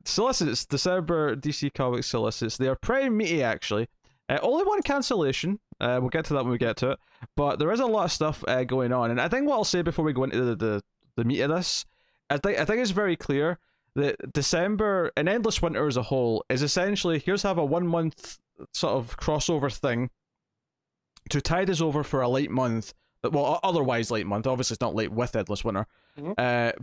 Solicits, December DC Comics Solicits. They are pretty meaty, actually. Only one cancellation. We'll get to that when we get to it. But there is a lot of stuff going on, and I think what I'll say before we go into the meat of this, I think it's very clear that December and Endless Winter as a whole is essentially here's have a 1 month sort of crossover thing to tide us over for a late month. Well, otherwise late month. Obviously, it's not late with Endless Winter,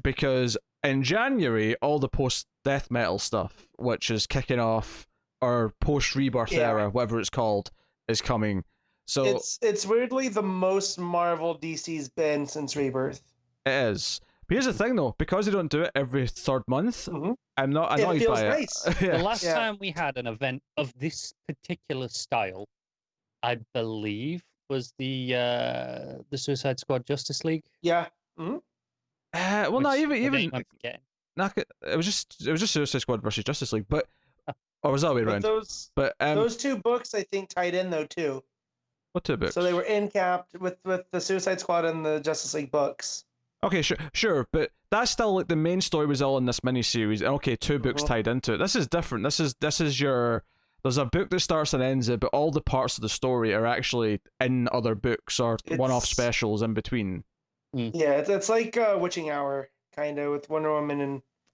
because in January all the post Death Metal stuff, which is kicking off our post Rebirth era, whatever it's called, is coming. So it's weirdly the most Marvel DC's been since Rebirth. It is. But here's the thing, though, because they don't do it every third month, I'm not annoyed by nice. it. The last time we had an event of this particular style, I believe, was the Suicide Squad Justice League. Yeah. Well, not even. It was just Suicide Squad versus Justice League, but or was that way around? Those two books I think tied in though too. What two books? So they were in capped with the Suicide Squad and the Justice League books. Okay, sure, but that's still like the main story was all in this miniseries, and okay, two books tied into it. This is different. This is your. There's a book that starts and ends it, but all the parts of the story are actually in other books or one-off specials in between. Yeah, it's like Witching Hour, kind of, with Wonder Woman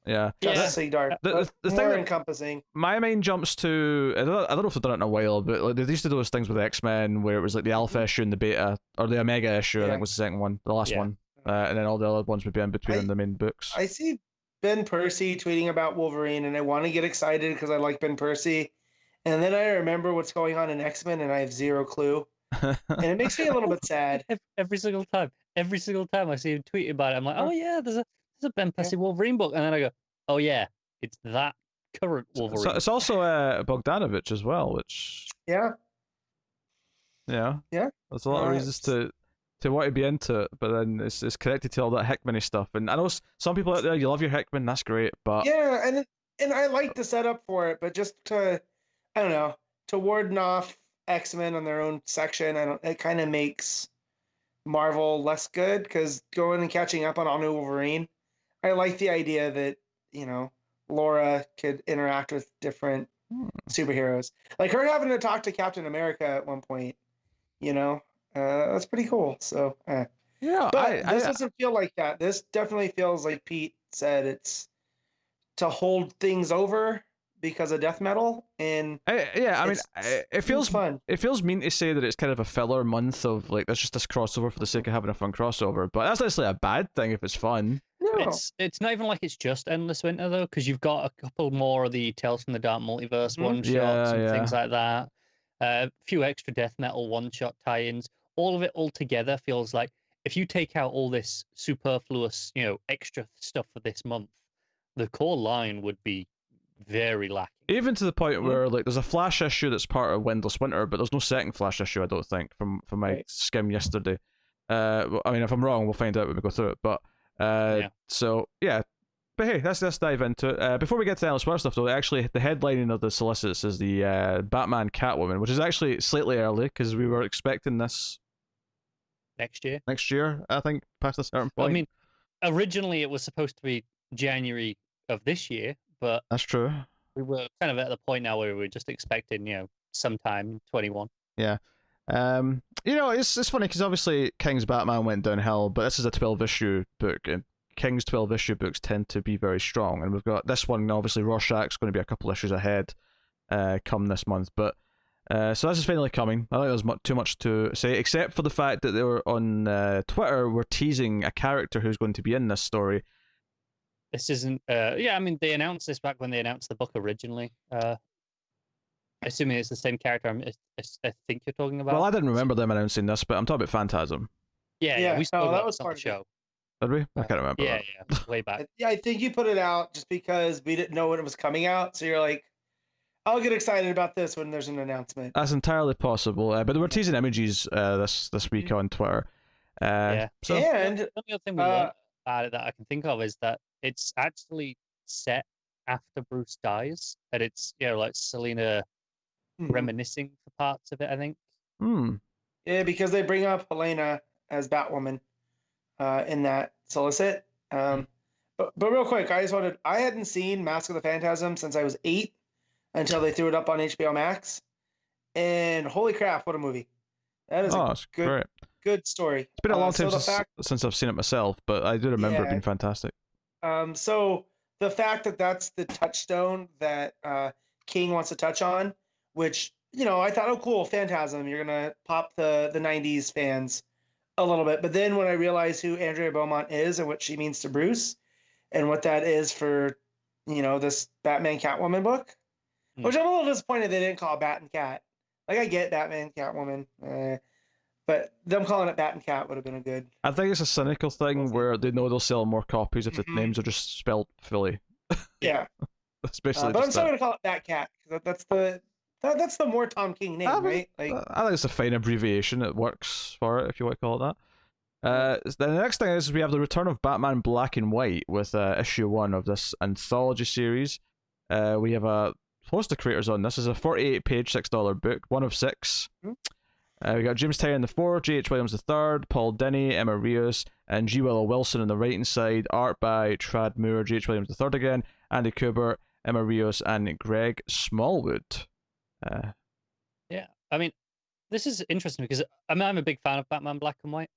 and Justice League Dark. The thing that encompassing. My mind jumps to I don't know if they've done it in a while, but like they used to do those things with X-Men where it was like the Alpha issue and the Beta, or the Omega issue, I think was the second one, the last one, and then all the other ones would be in between in the main books. I see Ben Percy tweeting about Wolverine, and I want to get excited because I like Ben Percy. And then I remember what's going on in X-Men, and I have zero clue. And it makes me a little bit sad. Every single time I see him tweet about it, I'm like, oh yeah, there's a Ben Percy Wolverine book. And then I go, oh yeah, it's that current Wolverine. So it's also Bogdanovich as well, which... Yeah. There's a lot of reasons to want to be into it, but then it's connected to all that Hickman stuff. And I know some people out there, you love your Hickman, that's great, but... Yeah, and I like the setup for it, but just to... I don't know, to warden off X-Men on their own section, it kind of makes Marvel less good, because going and catching up on all new Wolverine, I like the idea that, Laura could interact with different superheroes. Like her having to talk to Captain America at one point, that's pretty cool. So, yeah, but this doesn't feel like that. This definitely feels like Pete said, it's to hold things over because of death metal, and it feels fun. It feels mean to say that it's kind of a filler month of like there's just this crossover for the sake of having a fun crossover, but that's actually a bad thing if it's fun. No. It's not even like it's just Endless Winter though, because you've got a couple more of the Tales from the Dark Multiverse one shots and things like that. A few extra death metal one shot tie-ins. All of it all together feels like if you take out all this superfluous, extra stuff for this month, the core line would be very lacking. Even to the point where like there's a Flash issue that's part of Endless Winter, but there's no second Flash issue, I don't think, from my skim yesterday. I mean, if I'm wrong, we'll find out when we go through it. But so yeah. But hey, let's dive into it. Before we get to the Endless Winter stuff, though, actually the headlining of the Solicits is the Batman Catwoman, which is actually slightly early because we were expecting this next year. I think, past a certain point. I mean, originally it was supposed to be January of this year. But that's true. We were kind of at the point now where we were just expecting, sometime 21. Yeah. It's funny because obviously King's Batman went downhill, but this is a 12-issue book, and King's 12-issue books tend to be very strong. And we've got this one, obviously Rorschach's going to be a couple issues ahead come this month. But so this is finally coming. I don't think there's too much to say, except for the fact that they were on Twitter were teasing a character who's going to be in this story. This isn't. They announced this back when they announced the book originally. Assuming it's the same character, I think you're talking about. Well, I didn't remember them announcing this, but I'm talking about Phantasm. Yeah, we spoke about that was this on the show. Did we? I can't remember. Yeah, way back. Yeah, I think you put it out just because we didn't know when it was coming out, so you're like, I'll get excited about this when there's an announcement. That's entirely possible, but they were teasing images this week on Twitter. So, and the other thing we learned about it that I can think of is that it's actually set after Bruce dies, and it's like Selena reminiscing for parts of it, I think. Yeah, because they bring up Helena as Batwoman in that Solicit, But real quick, I hadn't seen Mask of the Phantasm since I was 8 until they threw it up on HBO Max. And holy crap, what a movie. That is a it's good, great. good story. It's been a long time since I've seen it myself, but I do remember it being fantastic. So the fact that that's the touchstone that King wants to touch on, which, I thought, oh, cool, Phantasm, you're going to pop the 90s fans a little bit. But then when I realized who Andrea Beaumont is and what she means to Bruce and what that is for, this Batman Catwoman book, which I'm a little disappointed they didn't call it Bat and Cat. Like, I get Batman Catwoman, but them calling it Bat and Cat would have been a good... I think it's a cynical thing where they know they'll sell more copies if the names are just spelled fully. Yeah. Especially but I'm still going to call it Bat Cat, because that's the more Tom King name, right? I think it's a fine abbreviation. It works for it, if you want to call it that. The next thing is we have the return of Batman Black and White with issue 1 of this anthology series. We have a host of creators on this. This is a 48-page, $6 book, 1 of 6. We got James Tynion IV, J.H. Williams III, Paul Dini, Emma Rios, and G. Willow Wilson on the writing side. Art by Trad Moore, J.H. Williams III again, Andy Kubert, Emma Rios, and Greg Smallwood. Yeah, I mean, this is interesting because I'm a big fan of Batman Black and White.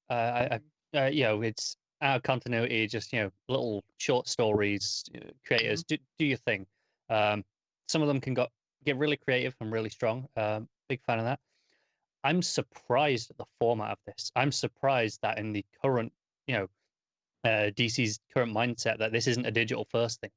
It's out of continuity, just little short stories. Creators, do your thing. Some of them can get really creative and really strong. Big fan of that. I'm surprised at the format of this. I'm surprised that in the current, DC's current mindset, that this isn't a digital first thing,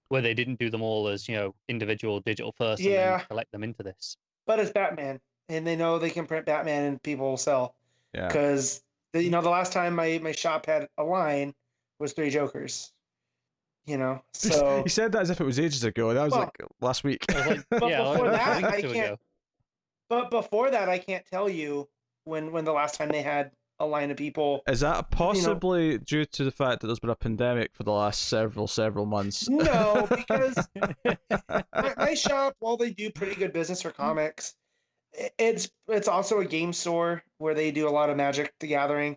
where they didn't do them all as individual digital first and then collect them into this. But it's Batman, and they know they can print Batman and people will sell. Yeah. Because the last time my shop had a line was 3 Jokers. So he said that as if it was ages ago. That was like last week. But before that, I can't. But before that, I can't tell you when the last time they had a line of people. Is that possibly due to the fact that there's been a pandemic for the last several months? No, because my shop, while they do pretty good business for comics, it's also a game store where they do a lot of Magic the Gathering.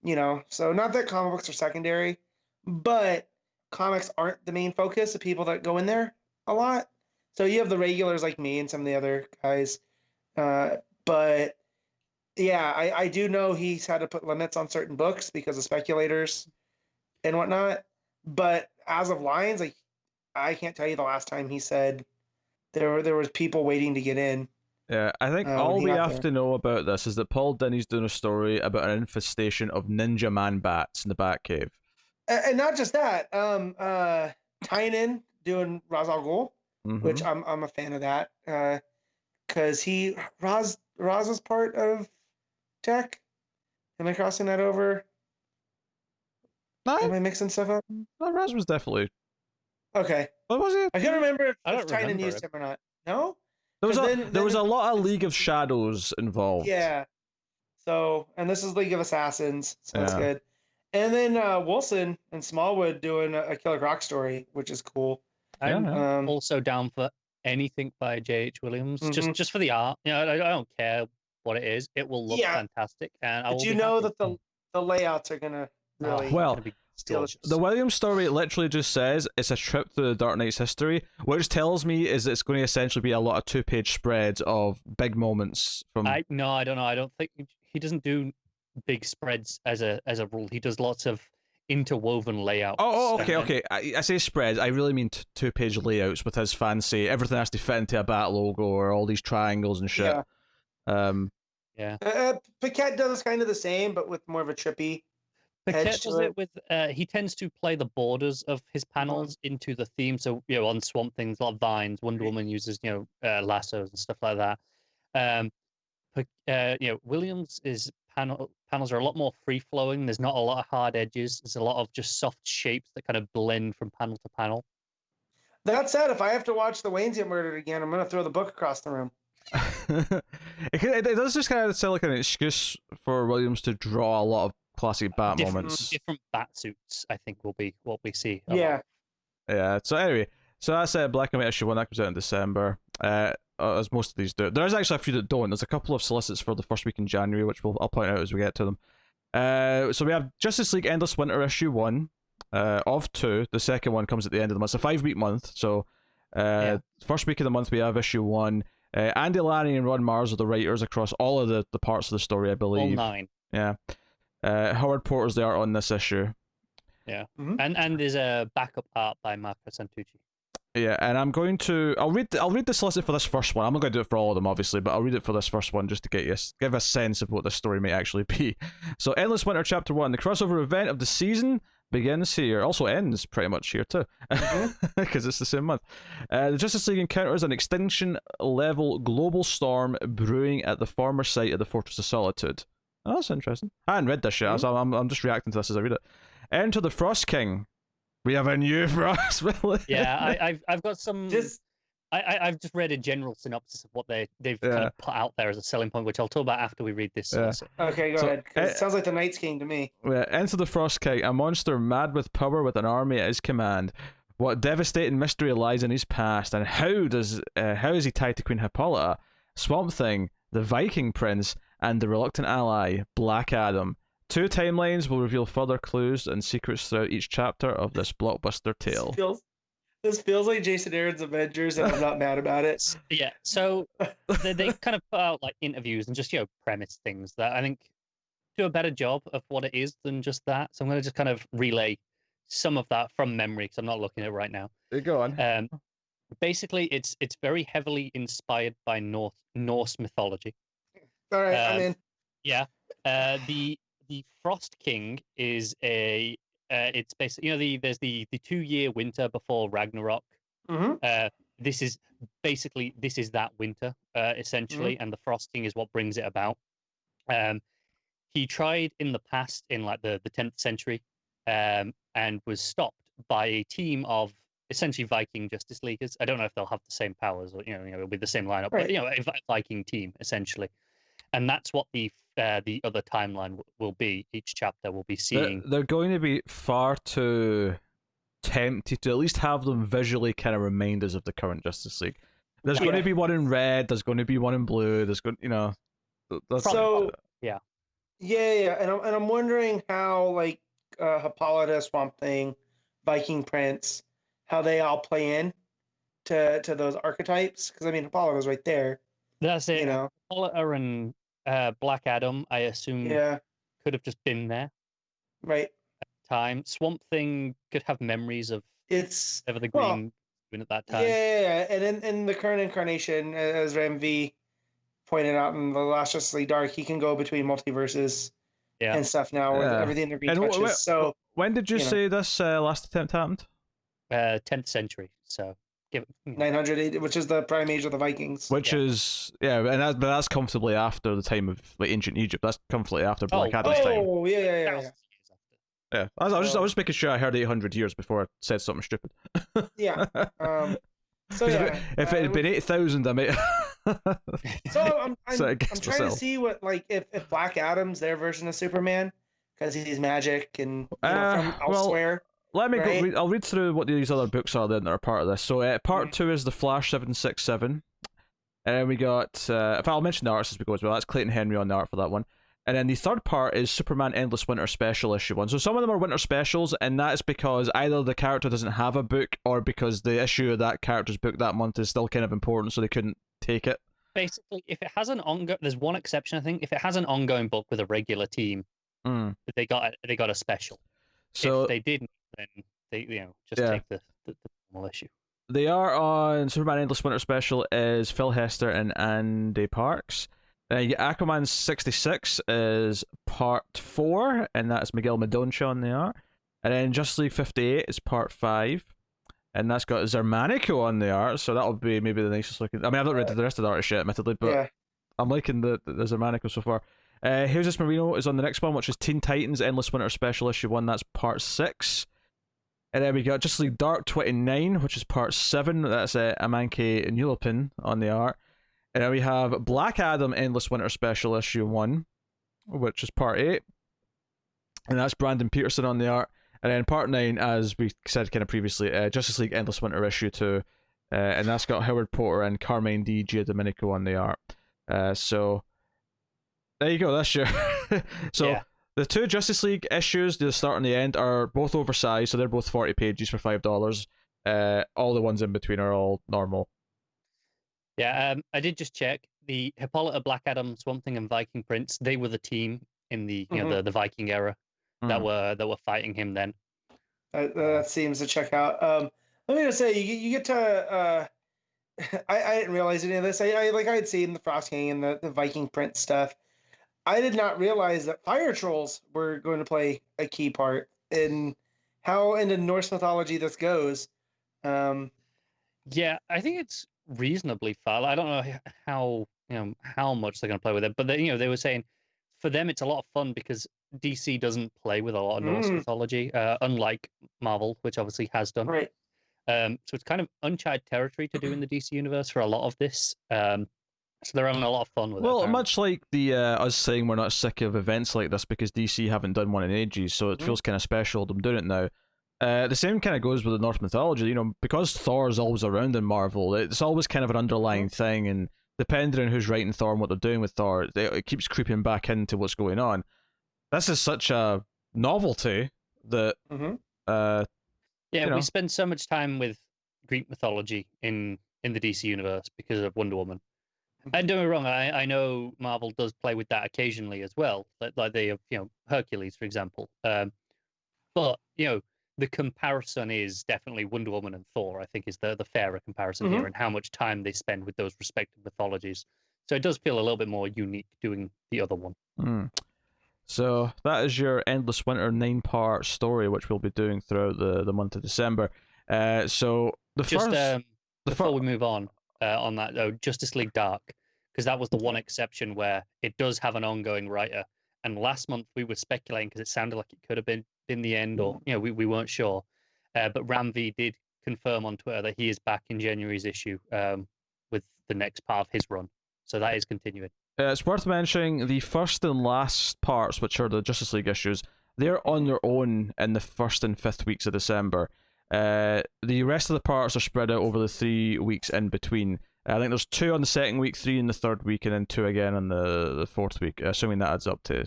So not that comic books are secondary, but comics aren't the main focus of people that go in there a lot. So you have the regulars like me and some of the other guys. But yeah, I do know he's had to put limits on certain books because of speculators and whatnot. But as of lines, I can't tell you the last time he said there was people waiting to get in. Yeah, I think all we have to know about this is that Paul Dini's doing a story about an infestation of ninja man bats in the Batcave. And not just that, Tynion doing Ra's al Ghul, which I'm a fan of that. Because Ra's is part of Tech. Am I crossing that over? No. Am I mixing stuff up? No, Ra's was definitely. Okay. What was it? I can't remember if Tynion used him or not. No? There was a lot of League of Shadows involved. Yeah. So, and this is League of Assassins, so that's good. And then Wilson and Smallwood doing a Killer Croc story, which is cool. I'm also down for anything by J.H. Williams, just for the art. I don't care what it is. It will look fantastic. And but that the layouts are gonna really the Williams story literally just says it's a trip through the Dark Knight's history, which tells me is it's going to essentially be a lot of 2-page spreads of big moments from. I don't know. I don't think he doesn't do big spreads as a rule. He does lots of interwoven layouts. Okay. I say spreads. I really mean 2-page layouts with his fancy. Everything has to fit into a bat logo or all these triangles and shit. Paquette does kind of the same, but with more of a trippy. Paquette does it with. He tends to play the borders of his panels into the theme. So on Swamp Things, a lot of vines. Wonder Woman uses lassos and stuff like that. Williams is panels are a lot more free flowing. There's not a lot of hard edges. There's a lot of just soft shapes that kind of blend from panel to panel. That said, if I have to watch the Waynes get murdered again, I'm gonna throw the book across the room. it does just kind of sound like an excuse for Williams to draw a lot of classic Bat moments. Different bat suits, I think, will be what we see. Yeah. So anyway, that's Black and White issue 1 that comes out in December. As most of these do. There's actually a few that don't. There's a couple of solicits for the first week in January, which I'll point out as we get to them. So we have Justice League Endless Winter issue 1. of 2. The second one comes at the end of the month. It's a 5-week month. So first week of the month we have issue 1. Andy Lanning and Ron Mars are the writers across all of the parts of the story, I believe. All 9. Yeah. Howard Porter's the art on this issue. Yeah. And there's a backup art by Marco Santucci. Yeah, and I'll read the solicit for this first one. I'm not going to do it for all of them, obviously, but I'll read it for this first one just to give a sense of what the story may actually be. So, Endless Winter Chapter 1, the crossover event of the season begins here. Also ends pretty much here too, because it's the same month. The Justice League encounters an extinction-level global storm brewing at the former site of the Fortress of Solitude. Oh, that's interesting. I hadn't read this shit, so I'm just reacting to this as I read it. Enter the Frost King. We have a new Frost villain. Yeah, I've got some. I've just read a general synopsis of what they've kind of put out there as a selling point, which I'll talk about after we read this. Okay, go ahead. It sounds like the Night's King to me. Yeah, enter the Frost King, a monster mad with power with an army at his command. What devastating mystery lies in his past, and how is he tied to Queen Hippolyta, Swamp Thing, the Viking Prince, and the reluctant ally, Black Adam? 2 timelines will reveal further clues and secrets throughout each chapter of this blockbuster tale. This feels like Jason Aaron's Avengers, and I'm not mad about it. Yeah, so they kind of put out like interviews and just premise things that I think do a better job of what it is than just that. So I'm going to just kind of relay some of that from memory because I'm not looking at it right now. Go on. Basically, it's very heavily inspired by Norse mythology. All right, I'm in. Yeah, the Frost King is it's basically there's the 2-year winter before Ragnarok. This is that winter essentially, and the Frost King is what brings it about. He tried in the past in like the 10th century, and was stopped by a team of essentially Viking Justice Leaguers. I don't know if they'll have the same powers or with the same lineup, but a Viking team essentially. And that's what the other timeline will be. Each chapter will be seeing. They're going to be far too tempted to at least have them visually kind of remind us of the current Justice League. There's going to be one in red. There's going to be one in blue. There's going, yeah, and I'm wondering how like Hippolyta, Swamp Thing, Viking Prince, how they all play in to those archetypes. Because I mean, Hippolyta's right there. That's it. Hippolyta and Black Adam, I assume, could have just been there. Right. At the time. Swamp Thing could have memories of ever the Green at that time. Yeah. And in the current incarnation, as Ram V pointed out in the last Justice League Dark, he can go between multiverses and stuff now with everything that retouches. So when did you say this last attempt happened? 10th century. So 900, which is the prime age of the Vikings. Which is but that's comfortably after the time of like ancient Egypt. That's comfortably after Black Adam's time. Oh yeah. Yeah, I was just making sure I heard 800 years before I said something stupid. Yeah. So if it had been 8,000, I might. So I'm trying to see what if Black Adam's their version of Superman because he's magic and from elsewhere. Let me go. I'll read through what these other books are that are part of this. So part 2 is the Flash 767, and then we got. If I'll mention the artists as we go as well. That's Clayton Henry on the art for that one. And then the third part is Superman Endless Winter Special issue 1. So some of them are winter specials, and that is because either the character doesn't have a book, or because the issue of that character's book that month is still kind of important, so they couldn't take it. Basically, if it has an ongoing, there's one exception I think. If it has an ongoing book with a regular team, they got a special. So if they didn't, then they take the normal issue. They are on Superman Endless Winter Special is Phil Hester and Andy Parks. Aquaman 66 is part 4, and that's Miguel Medoncha on the art. And then Justice League 58 is part 5, and that's got Zermanico on the art, so that'll be maybe the nicest looking. I mean, I've not read the rest of the artist yet, admittedly, but I'm liking the Zermanico so far. Jesus Marino is on the next one, which is Teen Titans Endless Winter Special issue 1, that's part 6. And then we got Justice League Dark 29, which is part 7, that's Amanke Nulopin on the art. And then we have Black Adam Endless Winter Special issue 1, which is part 8. And that's Brandon Peterson on the art. And then part 9, as we said kind of previously, Justice League Endless Winter issue 2. And that's got Howard Porter and Carmine Di Giandomenico on the art. So there you go, that's your... So the two Justice League issues, the start and the end, are both oversized, so they're both 40 pages for $5. All the ones in between are all normal. Yeah, I did just check. The Hippolyta, Black Adam, Swamp Thing, and Viking Prince, they were the team in the the Viking era that were fighting him then. That seems to check out. Let me just say, you get to. I didn't realize any of this. I had seen the Frost King and the Viking Prince stuff. I did not realize that fire trolls were going to play a key part in how into Norse mythology this goes. Yeah, I think it's reasonably far. I don't know how much they're going to play with it, but they were saying for them it's a lot of fun because DC doesn't play with a lot of Norse mythology, unlike Marvel, which obviously has done. Right. So it's kind of uncharted territory to do in the DC universe for a lot of this. So they're having a lot of fun with it. Well, much like the us saying we're not sick of events like this because DC haven't done one in ages, so it feels kind of special them doing it now. The same kind of goes with the Norse mythology, because Thor's always around in Marvel, it's always kind of an underlying thing, and depending on who's writing Thor and what they're doing with Thor, it keeps creeping back into what's going on. This is such a novelty that... we spend so much time with Greek mythology in the DC universe because of Wonder Woman. And don't get me wrong, I know Marvel does play with that occasionally as well, like they have, Hercules, for example. But, the comparison is definitely Wonder Woman and Thor, I think, is the fairer comparison here, and how much time they spend with those respective mythologies. So it does feel a little bit more unique doing the other one. So that is your Endless Winter 9-part story, which we'll be doing throughout the month of December. So before we move on that, though, Justice League Dark, because that was the one exception where it does have an ongoing writer. And last month we were speculating because it sounded like it could have been in the end, or we weren't sure. But Ramvi did confirm on Twitter that he is back in January's issue with the next part of his run. So that is continuing. It's worth mentioning the first and last parts, which are the Justice League issues, they're on their own in the 1st and 5th weeks of December. The rest of the parts are spread out over the 3 weeks in between. I think there's 2 on the 2nd week, 3 in the 3rd week, and then 2 again on the 4th week, assuming that adds up to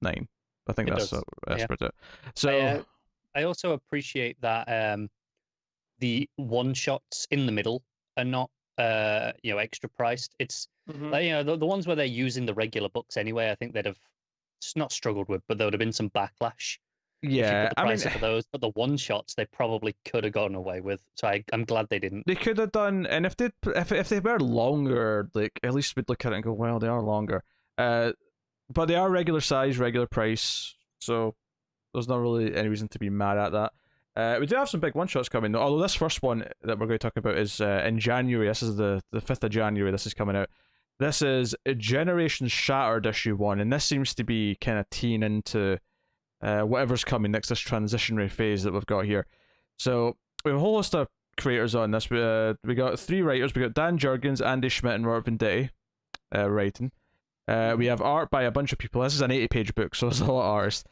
9. I think that's spread out. So I also appreciate that the one-shots in the middle are not extra priced. It's like, the ones where they're using the regular books anyway, I think they'd have not struggled with, but there would have been some backlash. Yeah, I mean, for those, but the one shots they probably could have gotten away with. So I'm glad they didn't. They could have done, and if they were longer, like at least we'd look at it and go, well, they are longer. But they are regular size, regular price, so there's not really any reason to be mad at that. We do have some big one shots coming, although this first one that we're going to talk about is in January. This is the 5th of January. This is coming out. This is Generation Shattered issue 1, and this seems to be kind of teeing into whatever's coming next, this transitionary phase that we've got here. So we have a whole list of creators on this. We got 3 writers. We got Dan Jurgens, Andy Schmidt, and Robert Venditti writing. We have art by a bunch of people. This is an 80-page book, so there's a lot of artists.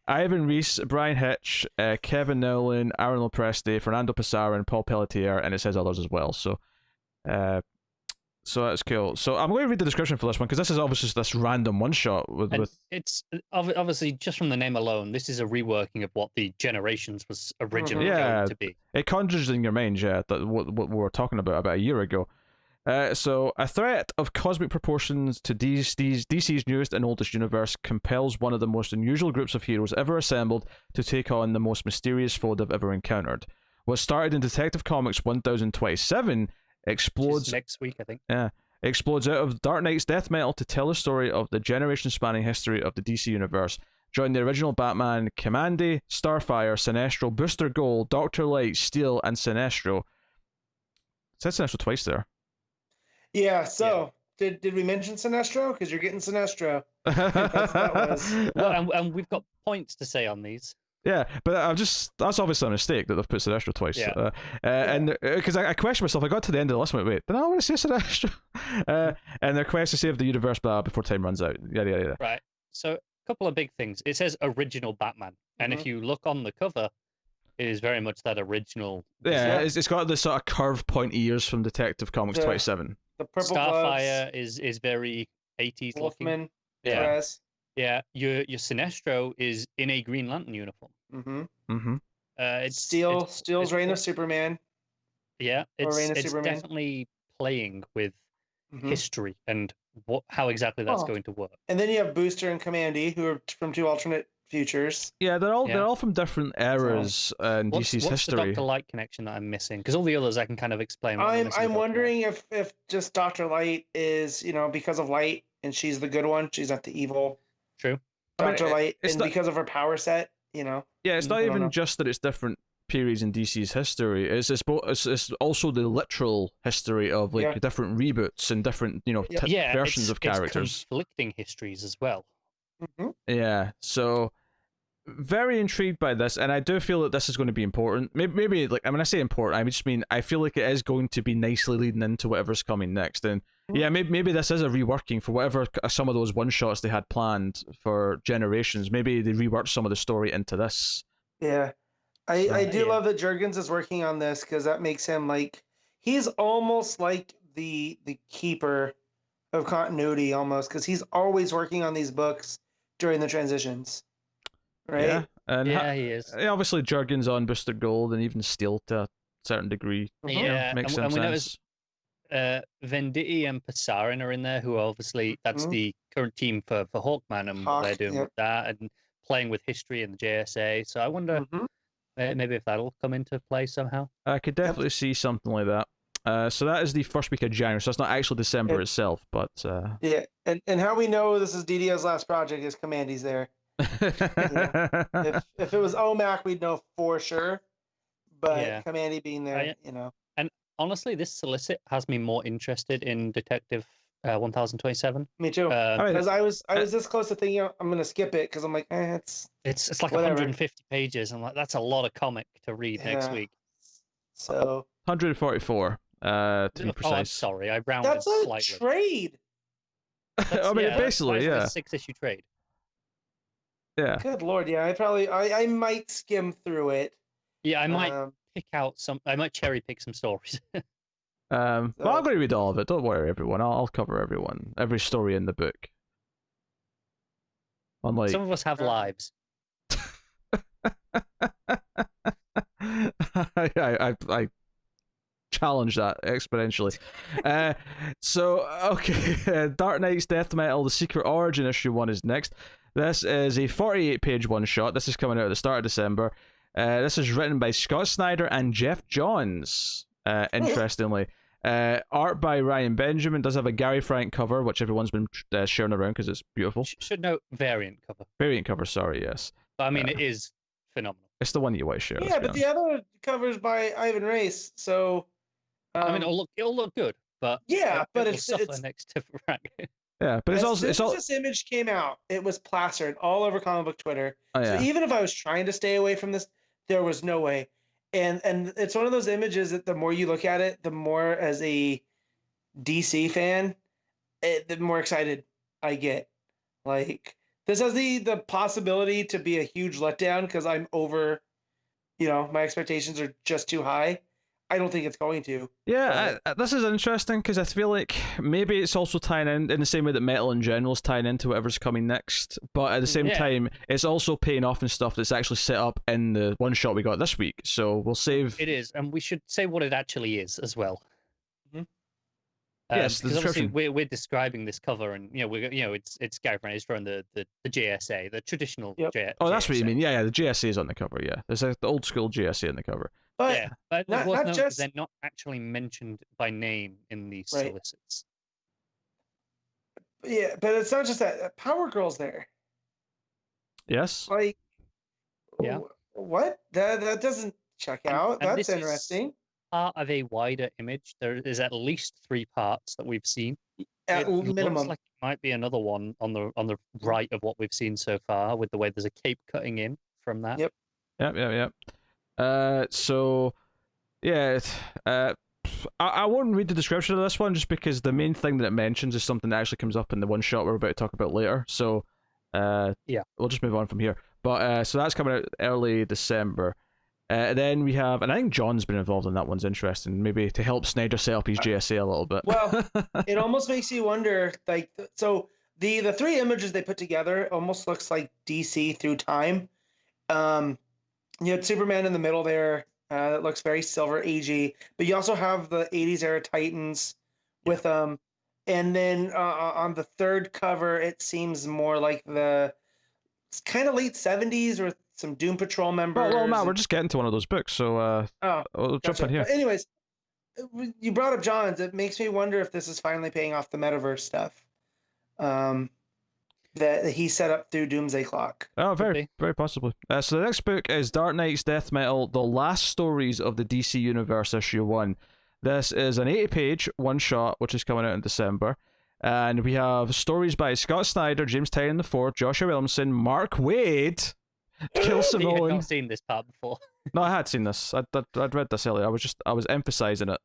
Ivan Reis, Brian Hitch, Kevin Nolan, Aaron Lopresti, Fernando Pesaro, and Paul Pelletier, and it says others as well. So that's cool. So I'm going to read the description for this one because this is obviously just this random one shot with. It's obviously just from the name alone. This is a reworking of what the Generations was originally going to be. It conjures in your mind, what we were talking about a year ago. So a threat of cosmic proportions to DC's newest and oldest universe compels one of the most unusual groups of heroes ever assembled to take on the most mysterious foe they've ever encountered. What started in Detective Comics 1027 explodes next week, I think. Yeah, explodes out of Dark Knight's death metal to tell the story of the generation-spanning history of the DC universe. Join the original Batman, Kamandi, Starfire, Sinestro, Booster Gold, Doctor Light, Steel, and Sinestro. It said Sinestro twice there. Yeah, so did we mention Sinestro? Because you're getting Sinestro. That was. Well, and we've got points to say on these. Yeah, but that's obviously a mistake that they've put Sinestro twice. Yeah. And because I questioned myself, I got to the end of the list and went, wait, did I want to say Sinestro? And their quest to save the universe before time runs out. Yeah. Right. So a couple of big things. It says original Batman, and if you look on the cover, it is very much that original. Yeah, it's got the sort of curved, pointy ears from Detective Comics 27. The purple Starfire is very 80s Wolfman looking. dress. Yeah, your Sinestro is in a Green Lantern uniform. Mm-hmm. Mm-hmm. Steel's Reign of Superman. Yeah, Reign of it's Superman. definitely playing with history and how exactly that's going to work. And then you have Booster and Commandy, who are from two alternate futures. Yeah, they're all from different eras in DC's what's history. What's the Dr. Light connection that I'm missing? Because all the others I can kind of explain. I'm wondering if just Dr. Light is, because of Light, and she's the good one. She's not the evil. True. Dr. Light, and because of her power set, Yeah, it's not even just that it's different periods in DC's history. It's also the literal history of different reboots and different versions of characters. It's conflicting histories as well. Yeah, so very intrigued by this, and I do feel that this is going to be important. Maybe when I say important, I just mean I feel like it is going to be nicely leading into whatever's coming next. And yeah, maybe this is a reworking for whatever some of those one shots they had planned for Generations. Maybe they reworked some of the story into this. Yeah, I do love that Jurgens is working on this, because that makes him he's almost like the keeper of continuity almost, because he's always working on these books during the transitions. Right? Yeah, and he is. Obviously, Jurgens on Booster Gold and even Steel to a certain degree. Yeah, makes sense. And we notice Venditti and Passarin are in there, who are obviously that's the current team for Hawkman and what they're doing with that, and playing with history and the JSA. So I wonder maybe if that'll come into play somehow. I could definitely see something like that. So that is the first week of January. So it's not actually December itself, but yeah. And how we know this is DDO's last project is Commandy's there. If it was OMAC, we'd know for sure. But Commandy being there, And honestly, this solicit has me more interested in Detective 1027. Me too. Because I was this close to thinking I'm gonna skip it, because I'm like, it's like whatever. 150 pages. I'm like, that's a lot of comic to read next week. So 144 to be precise. Oh, I'm sorry, I rounded slightly. That's a trade. I mean, basically, a 6-issue trade. Yeah. Good Lord, yeah. I might skim through it. Yeah, I might pick out some. I might cherry pick some stories. Well, I'm going to read all of it. Don't worry, everyone. I'll cover every story in the book. Unlike some of us have lives. I challenge that exponentially. So okay, Dark Knight's Death Metal: The Secret Origin issue 1 is next. This is a 48-page one-shot. This is coming out at the start of December. This is written by Scott Snyder and Jeff Johns, interestingly. Art by Ryan Benjamin. Does have a Gary Frank cover, which everyone's been sharing around because it's beautiful. Should note variant cover. Variant cover, sorry, yes. But I mean, it is phenomenal. It's the one you always share. Yeah, but the other cover's by Ivan Reis, so... I mean, it'll look good, but... Yeah, but it's next to Frank. Yeah, but as soon as this image came out, it was plastered all over comic book Twitter. Oh, yeah. So even if I was trying to stay away from this, there was no way. And it's one of those images that the more you look at it, the more as a DC fan, the more excited I get. Like, this has the possibility to be a huge letdown because I'm over, my expectations are just too high. I don't think it's going to. Yeah, this is interesting because I feel like maybe it's also tying in the same way that metal in general is tying into whatever's coming next. But at the same time, it's also paying off in stuff that's actually set up in the one shot we got this week. So we'll save. It is, and we should say what it actually is as well. Yes, the description. We're describing this cover, and it's Gary Frank is drawing the JSA, the traditional. Yep. Oh, that's what you mean. Yeah, the JSA is on the cover. Yeah, there's the old school JSA on the cover. But not just they're not actually mentioned by name in the solicits. Yeah, but it's not just that. Power Girl's there. Yes. Like, yeah. What? That doesn't check out. That's interesting. Part of a wider image. There is at least 3 parts that we've seen. At minimum. Looks like it might be another one on the right of what we've seen so far, with the way there's a cape cutting in from that. Yep. So, yeah, I won't read the description of this one just because the main thing that it mentions is something that actually comes up in the one shot we're about to talk about later. So, we'll just move on from here. But so that's coming out early December. Then we have, and I think John's been involved in that one's interesting, maybe to help Snyder set up his JSA a little bit. Well, it almost makes you wonder, so The three images they put together almost looks like DC through time. You had Superman in the middle there. That looks very Silver Agey, but you also have the '80s era Titans with them. And then on the third cover, it seems more like it's kind of late '70s with some Doom Patrol members. Well, Matt, we're just getting to one of those books, so we'll jump in here. But anyways, you brought up Johns. It makes me wonder if this is finally paying off the metaverse stuff that he set up through Doomsday Clock. Oh, very possibly. So the next book is Dark Knight's Death Metal: The Last Stories of the DC Universe, issue 1. This is an 80-page one-shot, which is coming out in December. And we have stories by Scott Snyder, James Tynion IV, Joshua Williamson, Mark Waid, Gail Simone. You had not seen this part before. No, I had seen this. I'd read this earlier. I was emphasizing it.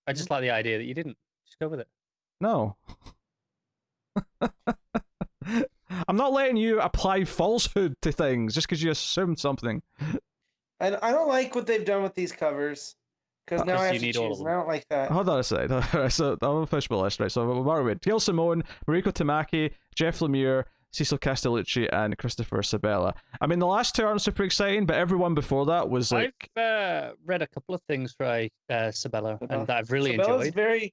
I just like the idea that you didn't. Just go with it. No. I'm not letting you apply falsehood to things just because you assumed something. And I don't like what they've done with these covers. Because now I have to choose, and I don't like that. Hold on a second. Alright, so I'll finish my list, right? So Mark Waid, Gail Simone, Mariko Tamaki, Jeff Lemire, Cecil Castellucci, and Christopher Sabella. I mean, the last two aren't super exciting, but everyone before that was like... I've read a couple of things by Sabella, and that I've really enjoyed.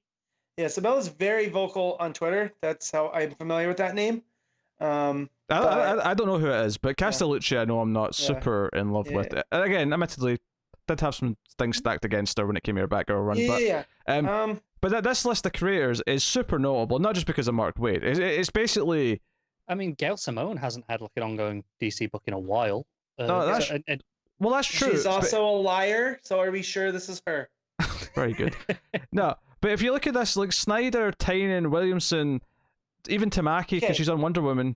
Sabella's very vocal on Twitter. That's how I'm familiar with that name. I don't know who it is, but Castellucci, I know I'm not super in love with it. And again, admittedly, did have some things stacked against her when it came here back or run. But this list of creators is super notable, not just because of Mark Waid. It's basically... I mean, Gail Simone hasn't had like an ongoing DC book in a while. Well, that's true. She's also a liar, so are we sure this is her? Very good. No, but if you look at this, like Snyder, Tynion, Williamson, even Tamaki, because she's on Wonder Woman,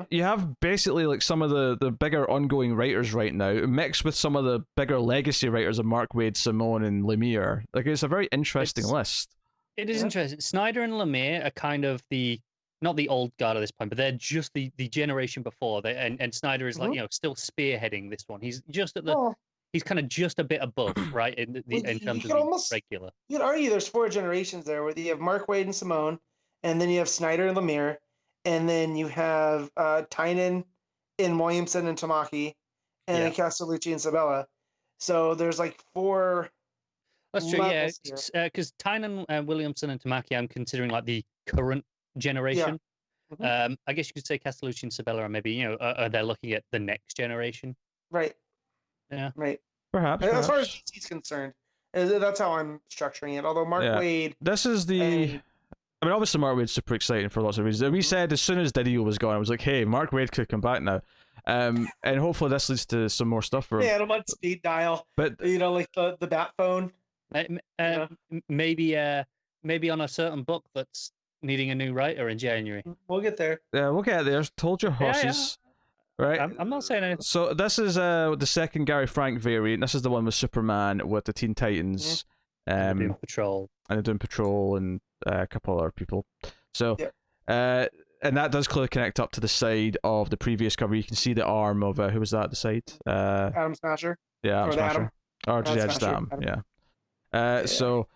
you have basically like some of the bigger ongoing writers right now, mixed with some of the bigger legacy writers of Mark Waid, Simone, and Lemire. Like, it's a very interesting list. It is interesting. Snyder and Lemire are kind of not the old guard at this point, but they're just the generation before. And Snyder is like, still spearheading this one. He's just at he's kind of just a bit above, right? In terms of the regular. You could argue there's 4 generations there, where you have Mark Waid and Simone, and then you have Snyder and Lemire, and then you have Tynion and Williamson and Tamaki, and then Castellucci and Sabella. So there's like 4. That's true, yeah. Because Tynion, Williamson, and Tamaki, I'm considering like the current generation. I guess you could say Castellucci and Sabella are maybe, they're looking at the next generation. Right. Yeah. Right. Perhaps. As far as DC's concerned, that's how I'm structuring it. Although Mark Waid... This is the... I mean, obviously Mark Waid's super exciting for lots of reasons. We said as soon as Didio was gone, I was like, hey, Mark Waid could come back now. And hopefully this leads to some more stuff for him. Yeah, I'm on speed dial. But, like the bat phone. Maybe on a certain book that's needing a new writer in January. We'll get there. Yeah, we'll get there. Told you horses. Yeah. Right? I'm not saying anything. So this is the second Gary Frank variant. This is the one with Superman, with the Teen Titans. And the Doom Patrol. And the Doom Patrol and a couple other people. So, and that does clearly connect up to the side of the previous cover. You can see the arm of, who was that at the side? Adam Smasher. Yeah, Adam Smasher. Or just Adam, yeah. So...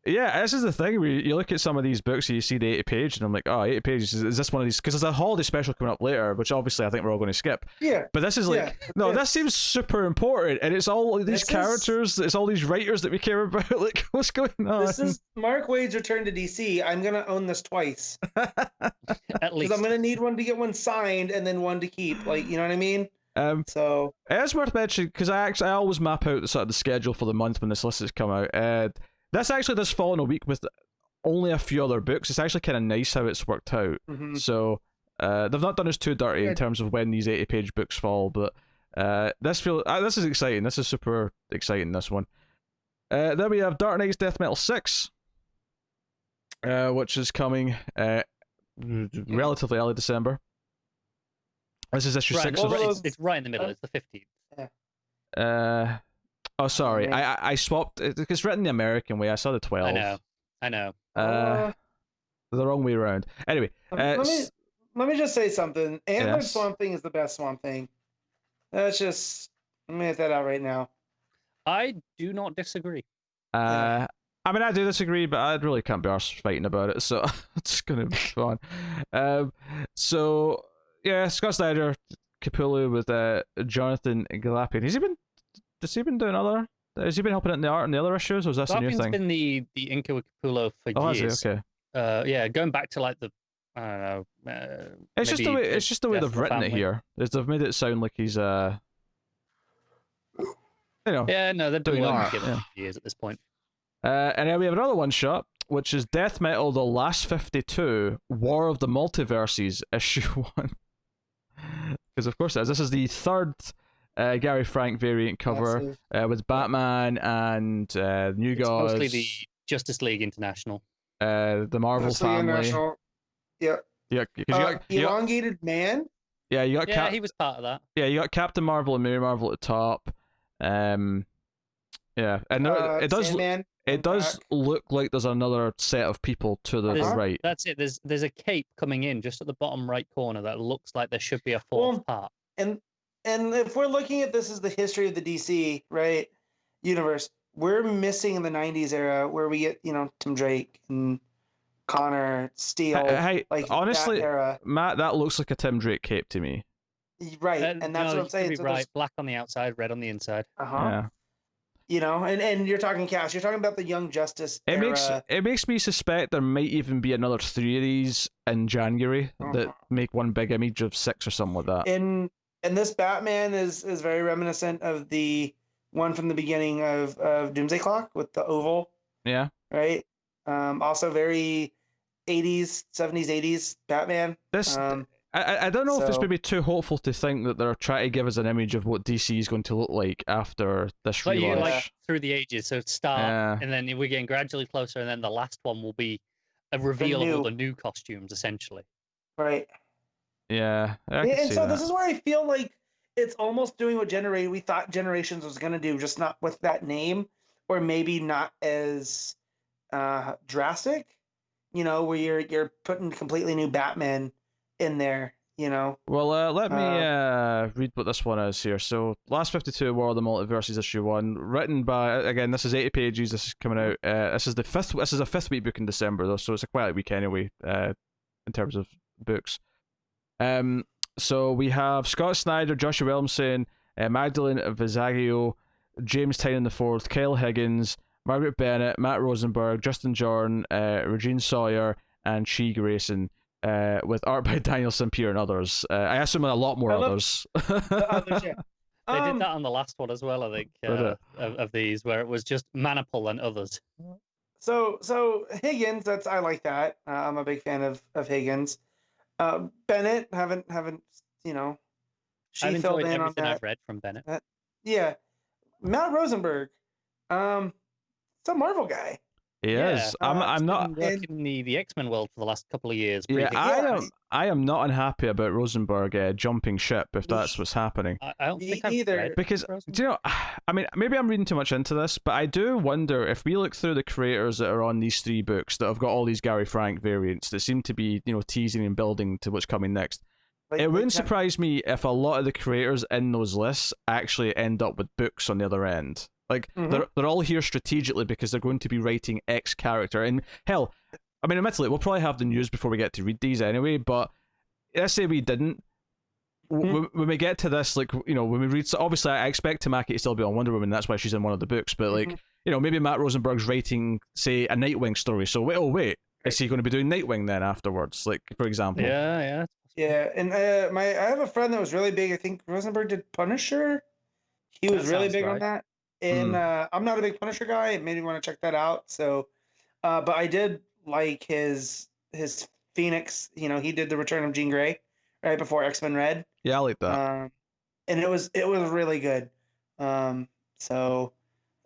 Yeah, this is the thing. You look at some of these books and you see the 80 page, and I'm like, 80 pages. Is this one of these? Because there's a holiday special coming up later, which obviously I think we're all going to skip. Yeah. But this is like, this seems super important, and it's all these characters, it's all these writers that we care about. Like, what's going on? This is Mark Waid's return to DC. I'm going to own this twice. At least. Because I'm going to need one to get one signed and then one to keep. Like, you know what I mean? So it's worth mentioning, because I always map out the schedule for the month when this list has come out. This actually does fall in a week with only a few other books. It's actually kind of nice how it's worked out. So they've not done us too dirty in terms of when these 80-page books fall, but this is exciting. This is super exciting, this one. Then we have Dark Knight's Death Metal 6, which is coming relatively early December. This is issue 6. It's right in the middle. It's the 15th. Yeah. Oh, sorry. I swapped. It's written the American way. I saw the 12. I know. The wrong way around. Anyway. Let me just say something. Antler Swamp Thing is the best Swamp Thing. That's just... I'm going to get that out right now. I do not disagree. I I mean, I do disagree, but I really can't be arsed fighting about it, so it's gonna be fun. So yeah, Scott Snyder, Capullo with Jonathan Glapion. Has he been doing other? Has he been helping out in the art in the other issues, or is that a new Lapion's thing? been the inker with Capullo for Oh, has years. he? Okay. Yeah, going back to like the I don't know. It's just the way. It's just the way Death of they've the written it Family. here. Is they've made it sound like he's Yeah, no, they've been doing working art, together for years at this point. And then we have another one shot, which is Death Metal: The Last 52, War of the Multiverses, issue 1. Because of course it is. This is the third Gary Frank variant cover with Batman and New It's Gods. mostly the Justice League International. The Marvel family. Yeah. Yeah, because Elongated Man. Yeah, you got he was part of that. Yeah, you got Captain Marvel and Mary Marvel at the top. Yeah, and it does. Sandman It does look like there's another set of people to the right. That's it. There's a cape coming in just at the bottom right corner that looks like there should be a fourth part. And if we're looking at this as the history of the DC universe, we're missing in the '90s era where we get Tim Drake and Connor Steele. Hey, honestly, that era. Matt, that looks like a Tim Drake cape to me. Right, and that's what I'm saying. So right, black on the outside, red on the inside. Yeah. And you're talking cast. You're talking about the Young Justice era. It makes me suspect there might even be another 3 of these in January that make one big image of 6 or something like that. And this Batman is very reminiscent of the one from the beginning of Doomsday Clock with the oval. Yeah. Right. Also very 80s, 70s, 80s Batman. I don't know if it's maybe too hopeful to think that they're trying to give us an image of what DC is going to look like after this relaunch. Like through the ages, so start, and then we're getting gradually closer, and then the last one will be a reveal of all the new costumes, essentially. Right. Yeah. And so this is where I feel like it's almost doing what we thought Generations was going to do, just not with that name, or maybe not as drastic. Where you're putting completely new Batman in there, Well, let me read what this one is here. So, Last 52, War of the Multiverses, issue 1, written by, again, this is 80 pages. This is coming out. This is a 5th week book in December, though, so it's a quiet week anyway, in terms of books. So we have Scott Snyder, Joshua Williamson, Magdalene Visaggio, James Tynion IV, Kyle Higgins, Margaret Bennett, Matt Rosenberg, Justin Jordan, Regine Sawyer, and Shea Grayson. With art by Daniel Sampier and others. I assume a lot more others. The others, yeah. They did that on the last one as well, I think, of these, where it was just Manipul and others. So Higgins, I like that. I'm a big fan of Higgins. Bennett, haven't she filled in on that. I've read from Bennett. Yeah, Matt Rosenberg, it's a Marvel guy. He is. I'm not working in the X-Men world for the last couple of years. Yeah, I am not unhappy about Rosenberg jumping ship if that's what's happening. I don't think either. Because do you know? I mean, maybe I'm reading too much into this, but I do wonder if we look through the creators that are on these 3 books that have got all these Gary Frank variants that seem to be teasing and building to what's coming next. It wouldn't surprise me if a lot of the creators in those lists actually end up with books on the other end. Like, they're all here strategically because they're going to be writing X character. And hell, I mean, admittedly, we'll probably have the news before we get to read these anyway, but let's say we didn't. When we get to this, like, when we read... So obviously, I expect Tamaki to still be on Wonder Woman, that's why she's in one of the books, but, like, maybe Matt Rosenberg's writing, say, a Nightwing story, so wait, is he going to be doing Nightwing then afterwards, like, for example? Yeah, and I have a friend that was really big. I think Rosenberg did Punisher. He was really big on that. And I'm not a big Punisher guy. Maybe want to check that out. So, but I did like his Phoenix. He did the Return of Jean Grey right before X-Men Red. Yeah, I like that. And it was really good. So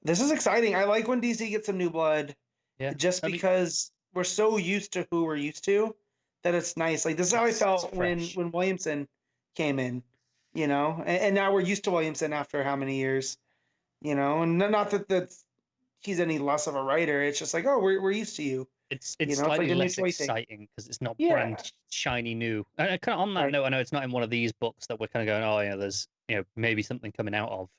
this is exciting. I like when DC gets some new blood. Yeah. Just because we're so used to who we're used to that it's nice. Like, this is how I felt when Williamson came in. And now we're used to Williamson after how many years. And not that he's any less of a writer. It's just like, oh, we're used to you. It's slightly less exciting because it's not brand shiny new. And kind of on that note, I know it's not in one of these books that we're kind of going, oh, there's maybe something coming out of.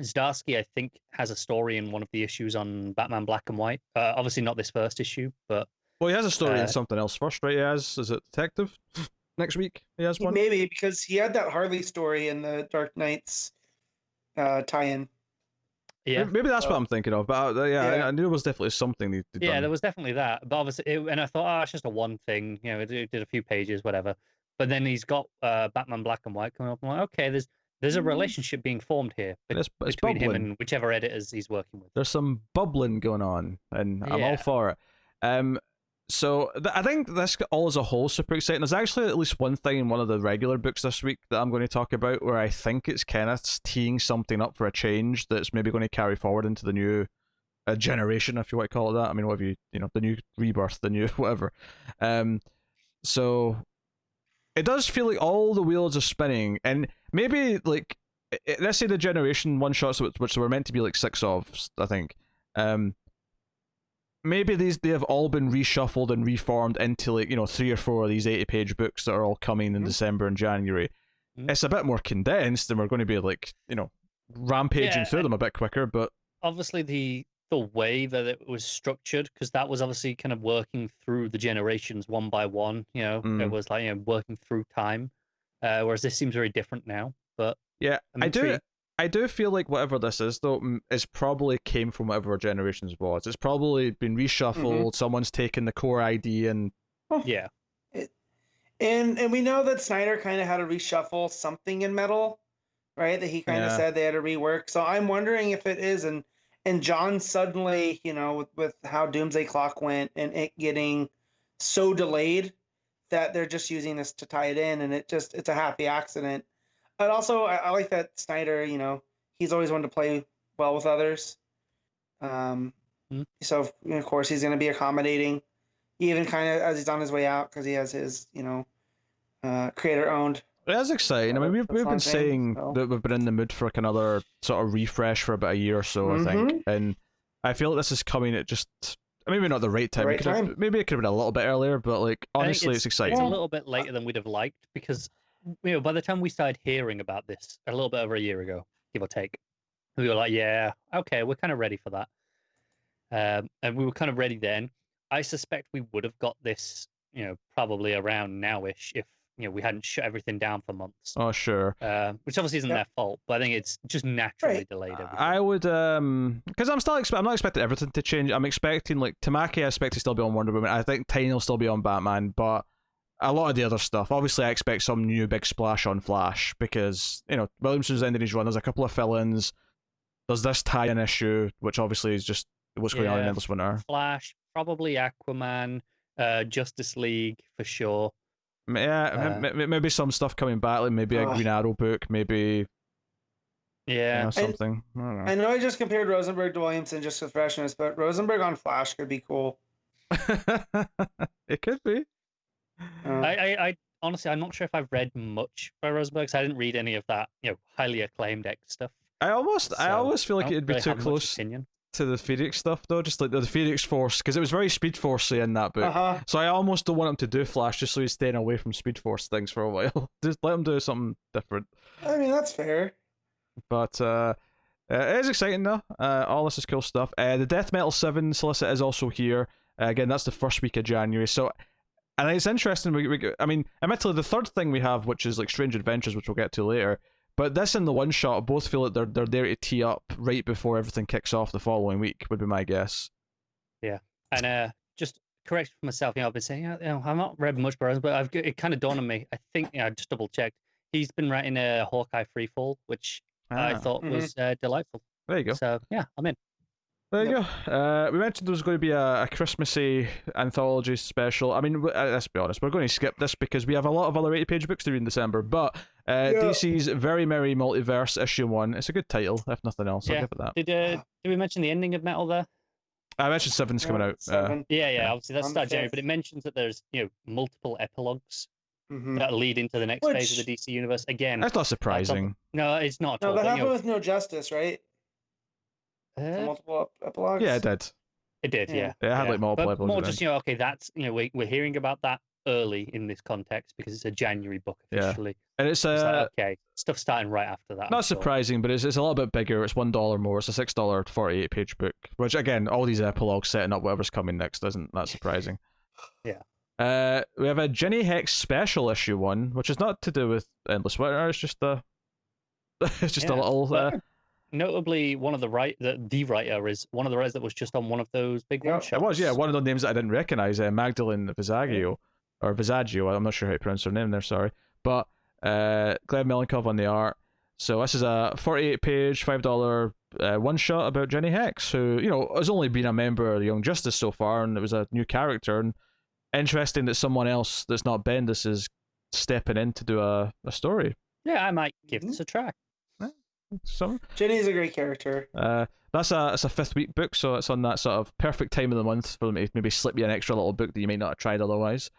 Zdarsky, I think, has a story in one of the issues on Batman Black and White. Obviously not this first issue, but well, he has a story in something else first, right? Is it Detective? Next week he has one. Maybe because he had that Harley story in the Dark Knights tie-in. Yeah, maybe that's what I'm thinking of. But I knew there was definitely something they'd done. Yeah, there was definitely that. But obviously, and I thought, it's just a one thing. You know, it did a few pages, whatever. But then he's got Batman Black and White coming up. I'm like, okay, there's a relationship being formed here it's between him bubbling. and whichever editors he's working with. There's some bubbling going on, and I'm all for it. So I think this all as a whole is super exciting. There's actually at least one thing in one of the regular books this week that I'm going to talk about where I think it's kind of teeing something up for a change that's maybe going to carry forward into the new generation, if you want to call it that. I mean, whatever the new rebirth, the new whatever. So it does feel like all the wheels are spinning, and maybe like let's say the generation one shots which were meant to be like 6 of, I think. Maybe they have all been reshuffled and reformed into like 3 or 4 of these 80-page books that are all coming in December and January. It's a bit more condensed, and we're going to be like rampaging through them a bit quicker. But obviously the way that it was structured, because that was obviously kind of working through the generations one by one. It was like working through time, whereas this seems very different now. But yeah, I do feel like whatever this is, though, is probably came from whatever generations was. It's probably been reshuffled. Someone's taken the core idea and yeah. And we know that Snyder kind of had to reshuffle something in Metal, right? That he kind of said they had to rework. So I'm wondering if it is, and John suddenly, with how Doomsday Clock went and it getting so delayed that they're just using this to tie it in, and it's a happy accident. But also, I like that Snyder, he's always wanted to play well with others. So, of course, he's going to be accommodating, even kind of as he's on his way out, because he has his, creator-owned. That's exciting. I mean, we've been saying that we've been in the mood for like another sort of refresh for about a year or so, I think. And I feel like this is coming at just maybe not the right time. Maybe it could have been a little bit earlier, but like honestly, it's exciting. It's a little bit later than we'd have liked because by the time we started hearing about this a little bit over a year ago, give or take, we were like, yeah, okay, we're kind of ready for that. And we were kind of ready then. I suspect we would have got this, probably around nowish if we hadn't shut everything down for months. Oh, sure. Which obviously isn't their fault, but I think it's just naturally delayed everything. I would, because I'm not expecting everything to change. I'm expecting like Tamaki. I expect to still be on Wonder Woman. I think Tynion will still be on Batman, but a lot of the other stuff. Obviously, I expect some new big splash on Flash because Williamson's ending his run. There's a couple of fill-ins. There's this tie-in issue, which obviously is just what's going on in Endless Winter. Flash, probably Aquaman, Justice League for sure. Yeah, maybe some stuff coming back, like maybe a Green Arrow book, maybe something. I don't know. I know I just compared Rosenberg to Williamson just for freshness, but Rosenberg on Flash could be cool. It could be. I honestly, I'm not sure if I've read much by Rosenberg. I didn't read any of that, highly acclaimed X stuff. I always feel like it'd be too close to the Phoenix stuff, though, just like the Phoenix Force, because it was very Speed Force-y in that book. So I almost don't want him to do Flash just so he's staying away from Speed Force things for a while. Just let him do something different. I mean, that's fair. But it is exciting, though. All this is cool stuff. The Death Metal 7 Solicit is also here. Again, that's the first week of January. So, and it's interesting. I mean, admittedly, the third thing we have, which is like Strange Adventures, which we'll get to later. But this and the one shot both feel like they're there to tee up right before everything kicks off the following week, would be my guess. Yeah, and just correct for myself. I've been saying, I've not read much Burroughs, but it kind of dawned on me. I think I just double checked. He's been writing a Hawkeye Freefall, which I thought was delightful. There you go. So yeah, I'm in. There you go. We mentioned there was going to be a Christmassy anthology special. I mean, let's be honest, we're going to skip this because we have a lot of other 80-page books to read in December. But DC's Very Merry Multiverse issue 1. It's a good title, if nothing else. I'll give it that. Did we mention the ending of Metal there? I mentioned 7's coming out. 7. Yeah. Obviously, that's start January, but it mentions that there's multiple epilogues that lead into the next phase of the DC universe. Again, that's not surprising. No, it's not. No, that happened with No Justice, right? Multiple epilogues. Yeah, it did. It did, yeah. It had like multiple epilogues. More just okay, that's we're hearing about that early in this context because it's a January book officially. And it's like, okay, stuff starting right after that. Not surprising, but it's a little bit bigger. It's $1 more. It's a $6 48-page book, which again, all these epilogues setting up whatever's coming next isn't that surprising. Yeah. We have a Jenny Hex special issue 1, which is not to do with Endless Winter. It's just a little. Notably, one of the writer is one of the writers that was just on one of those big one shots. It was, yeah, one of the names that I didn't recognize, Magdalene Visaggio, or Visaggio. I'm not sure how to pronounce her name there. Sorry, but Gleb Melenkov on the art. So this is a 48-page, $5 one shot about Jenny Hex, who has only been a member of the Young Justice so far, and it was a new character. And interesting that someone else that's not Bendis is stepping in to do a story. Yeah, I might give this a try. Jenny's a great character. It's a 5th week book, so it's on that sort of perfect time of the month for them to maybe slip you an extra little book that you might not have tried otherwise.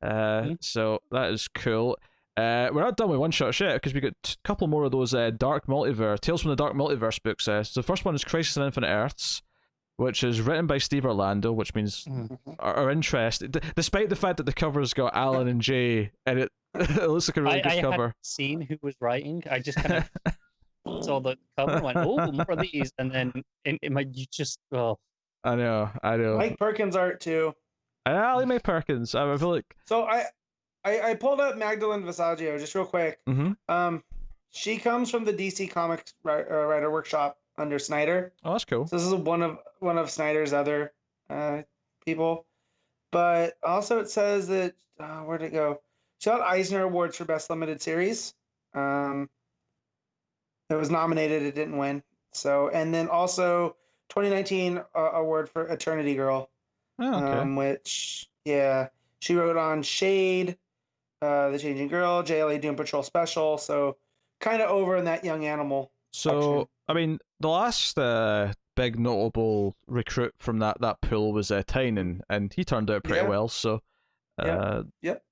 So that is cool. We're not done with one shot yet because we got a couple more of those Dark Multiverse, Tales from the Dark Multiverse books. So the first one is Crisis on Infinite Earths, which is written by Steve Orlando, which means our interest, despite the fact that the cover's got Alan and Jay, and it looks like a really good cover. I hadn't seen who was writing. I just kind of saw the cover and went, oh, more of these, and then you just, oh. I know. Mike Perkins art too. I like Mike Perkins. I feel like. So I pulled up Magdalene Visaggio just real quick. She comes from the DC Comics writer workshop under Snyder. Oh, that's cool. So this is one of Snyder's other people. But also it says that where'd it go? She got Eisner Awards for Best Limited Series. It was nominated, it didn't win. So, and then also 2019 award for Eternity Girl. Oh, okay. Which she wrote on Shade, The Changing Girl, JLA Doom Patrol Special. So kind of over in that Young Animal. So section. I mean, the last big notable recruit from that pool was Tynan, and he turned out pretty well. So Yep.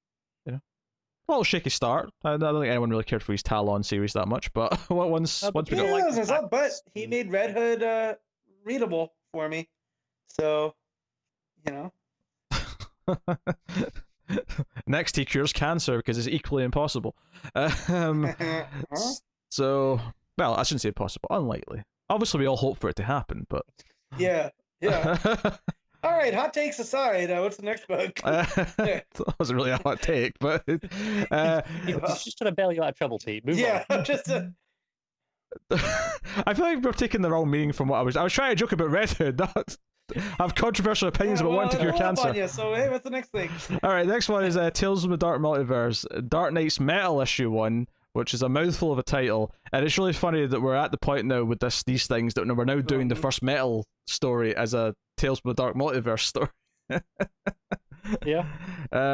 A little shaky start. I don't think anyone really cared for his Talon series that much, but once we got but he made Red Hood readable for me. So, next he cures cancer because it's equally impossible. So, well, I shouldn't say impossible, unlikely. Obviously, we all hope for it to happen, but yeah. All right, hot takes aside, what's the next book? That wasn't really a hot take, but just trying to bail you out of trouble, Pete. Move on. Just. I feel like we're taking the wrong meaning from what I was trying to joke about Red Hood. I have controversial opinions about wanting to cure cancer. So hey, what's the next thing? All right, next one is Tales from the Dark Multiverse, Dark Knight's Metal issue 1. Which is a mouthful of a title, and it's really funny that we're at the point now with these things that we're now doing the first Metal story as a Tales from the Dark Multiverse story. Yeah.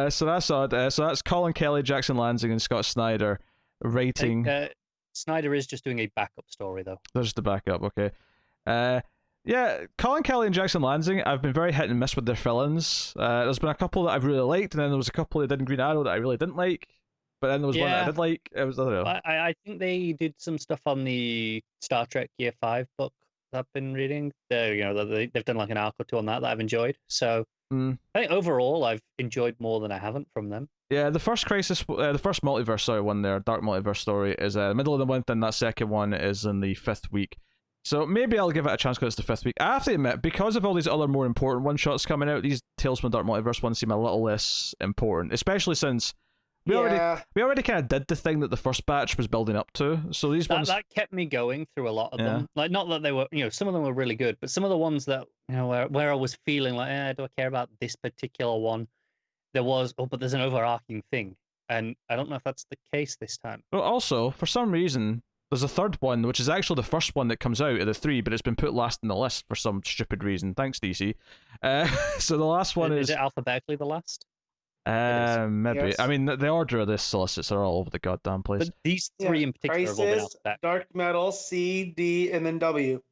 So that's odd. So that's Colin Kelly, Jackson Lansing, and Scott Snyder writing. Snyder is just doing a backup story though. There's the backup, okay. Yeah, Colin Kelly and Jackson Lansing, I've been very hit and miss with their fill-ins. There's been a couple that I've really liked, and then there was a couple that did in Green Arrow that I really didn't like. But then there was one that I did like. It was, I don't know. I think they did some stuff on the Star Trek Year 5 book that I've been reading. They've done like an arc or two on that I've enjoyed. So I think overall I've enjoyed more than I haven't from them. Yeah, the first multiverse one there, Dark Multiverse story, is middle of the month, and that second one is in the 5th week. So maybe I'll give it a chance because it's the 5th week. I have to admit, because of all these other more important one-shots coming out, these Tales from the Dark Multiverse ones seem a little less important, especially since we already kind of did the thing that the first batch was building up to. So these ones that kept me going through a lot of them. Like, not that they were, some of them were really good, but some of the ones that where I was feeling like, do I care about this particular one? There was, but there's an overarching thing, and I don't know if that's the case this time. Well, also for some reason, there's a third one, which is actually the first one that comes out of the 3, but it's been put last in the list for some stupid reason. Thanks, DC. So the last one is it alphabetically the last? Maybe. Yes. I mean, the order of this solicits are all over the goddamn place. But these 3 in particular have all been alphabetic. Dark Metal, C, D, and then W.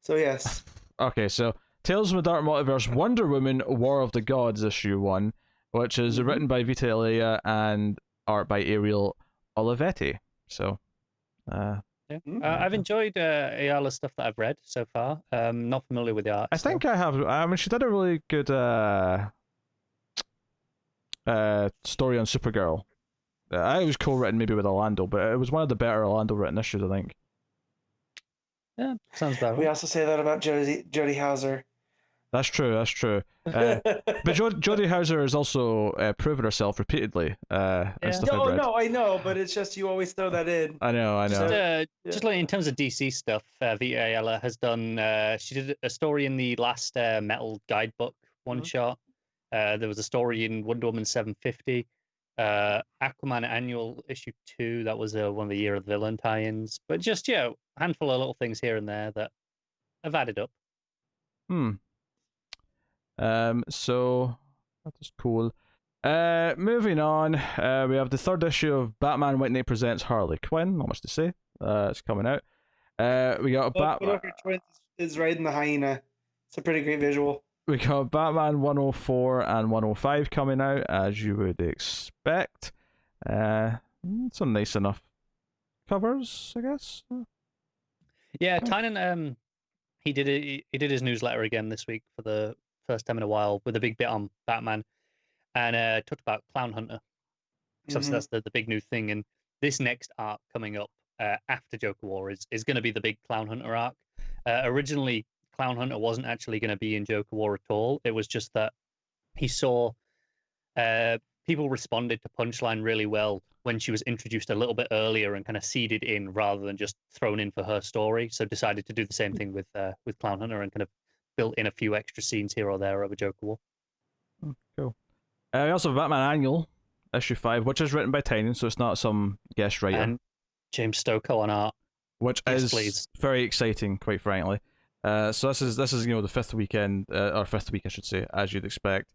So yes. Okay, so Tales from the Dark Multiverse, Wonder Woman, War of the Gods, issue 1, which is written by Vita Alea and art by Ariel Olivetti. So, I've enjoyed Ayala's stuff that I've read so far. Not familiar with the art. I think I have. I mean, she did a really good. story on Supergirl. It was co-written maybe with Orlando, but it was one of the better Orlando written issues, I think. Yeah, sounds about right. We also say that about Jodie Hauser. That's true. That's true. But Jodie Hauser has also proven herself repeatedly. And stuff I've read. No, I know, but it's just you always throw that in. I know. Just like in terms of DC stuff, Vita Ayala has done. She did a story in the last Metal Guidebook one shot. There was a story in Wonder Woman 750. Aquaman Annual issue 2. That was one of the Year of the Villain tie-ins. But just a handful of little things here and there that have added up. So that is cool. Moving on, we have the third issue of Batman Whitney Presents Harley Quinn. Not much to say. It's coming out. We got a Batman. Twins is riding the hyena. It's a pretty great visual. We got Batman 104 and 105 coming out, as you would expect. Some nice enough covers, I guess. Yeah, Tynan, he did his newsletter again this week for the first time in a while with a big bit on Batman, and talked about Clown Hunter. So that's the big new thing. And this next arc coming up after Joker War is going to be the big Clown Hunter arc. Originally, Clown Hunter wasn't actually going to be in Joker War at all. It was just that he saw people responded to Punchline really well when she was introduced a little bit earlier and kind of seeded in rather than just thrown in for her story. So decided to do the same thing with Clown Hunter and kind of built in a few extra scenes here or there over Joker War. Cool. We also have Batman Annual, issue 5, which is written by Tynion, so it's not some guest writer. And James Stokoe on art. Which is very exciting, quite frankly. So this is the fifth weekend, or fifth week I should say, as you'd expect,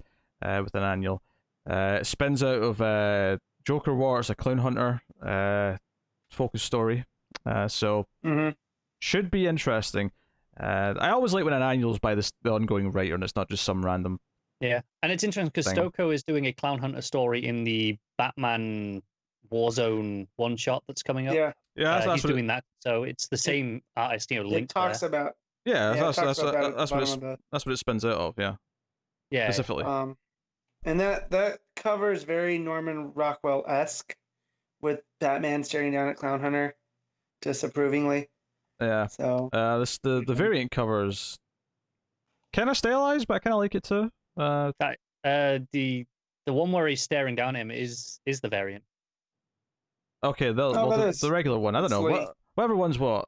with an Annual. It spins out of Joker War. It's a Clown Hunter focus story. So should be interesting. I always like when an Annual's by the ongoing writer and it's not just some random. Yeah, and it's interesting because Stokoe is doing a Clown Hunter story in the Batman Warzone one shot that's coming up. Yeah, he's doing that. So it's the same artist, link. It talks about. Yeah, that's what it spins out of. Yeah, specifically. And that cover is very Norman Rockwell-esque, with Batman staring down at Clown Hunter disapprovingly. Yeah. So the variant cover is kind of stylized, but I kind of like it too. The one where he's staring down at him is the variant. Okay, the regular one. I don't know. Whatever one's what.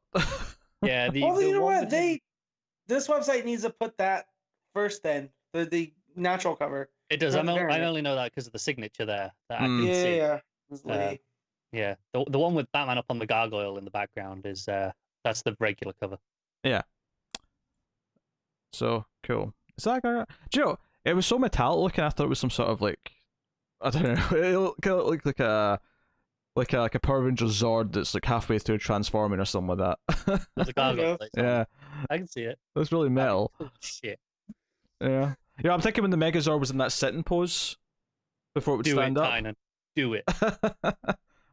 Yeah. You know what? This website needs to put that first. Then the natural cover. It does. I only know that because of the signature there. That I can see. Yeah. The one with Batman up on the gargoyle in the background is that's the regular cover. Yeah. So cool. Is that guy? Do you know? It was so metallic looking. I thought it was some sort of like, I don't know. It kind of looked like a Power Ranger Zord that's like halfway through transforming or something like that. There's a gargoyle. Yeah. I can see it. It was really metal. Shit. Yeah. Yeah, I'm thinking when the Megazord was in that sitting pose before it would stand up. Tynan. Do it.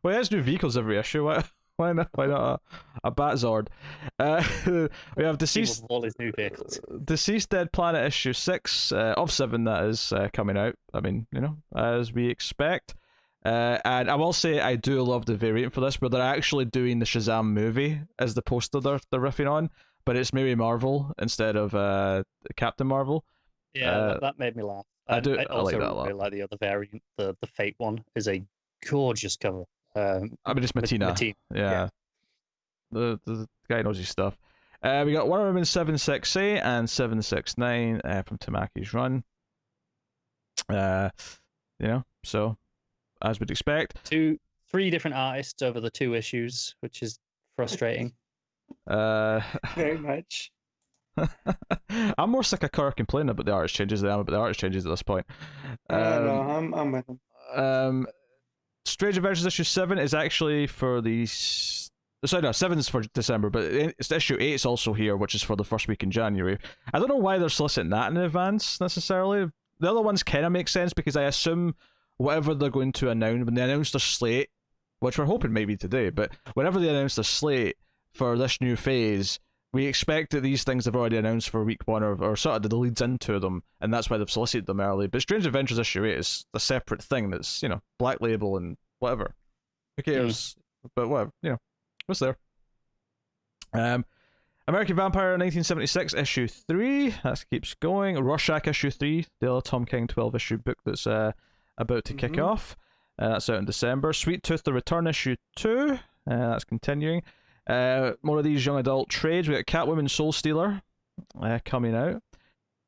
Well, he has new vehicles every issue. Why not a Batzord? We have Deceased. All his new vehicles. Deceased Dead Planet issue 6 of 7 that is coming out. I mean, as we expect. And I will say I do love the variant for this, where they're actually doing the Shazam movie as the poster they're riffing on, but it's Mary Marvel instead of Captain Marvel. Yeah, that made me laugh. I also like that a lot. Really like the other variant. The Fate one is a gorgeous cover. I mean, it's Matina. Yeah. The guy knows his stuff. We got Wonder Woman 768 and 769 from Tamaki's run. So as we'd expect. 3 different artists over the 2 issues, which is frustrating. Very much. I'm more sick of Kerr complaining about the artist changes than I am about the artist changes at this point. No, I'm with him. Strange Adventures issue 7 is actually for the... Sorry, no, 7 is for December, but it's issue 8 is also here, which is for the first week in January. I don't know why they're soliciting that in advance, necessarily. The other ones kind of make sense, because I assume whatever they're going to announce, when they announce their slate, which we're hoping maybe today, but whenever they announce their slate for this new phase, we expect that these things have already announced for week 1 or sort of the leads into them, and that's why they've solicited them early. But Strange Adventures issue 8 is a separate thing that's, Black Label and whatever. Who cares? But whatever, what's there? American Vampire 1976 issue 3, that keeps going. Rorschach issue 3, the other Tom King 12 issue book that's about to kick off. That's out in December. Sweet Tooth The Return issue 2, that's continuing. More of these young adult trades. We got Catwoman Soul Stealer coming out,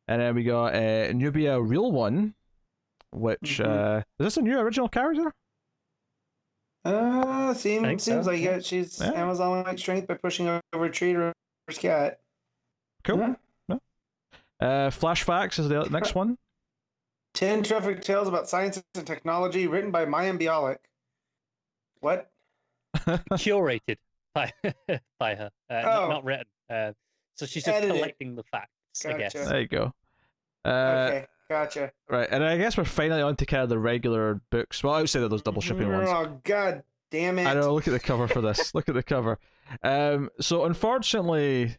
and then we got Nubia Real One, which is this a new original character? Seems so. like it. She's Amazon like strength by pushing over a tree to reverse cat. Cool. Yeah. Flash Facts is the next one. 10 terrific tales about science and technology, written by Mayim Bialik. What? Curated by her, not written. So she's just collecting the facts, I guess. There you go. Okay, gotcha. Right, and I guess we're finally on to kind of the regular books. Well, outside of those double shipping ones. Oh, god damn it. I know, look at the cover for this. Look at the cover. So unfortunately,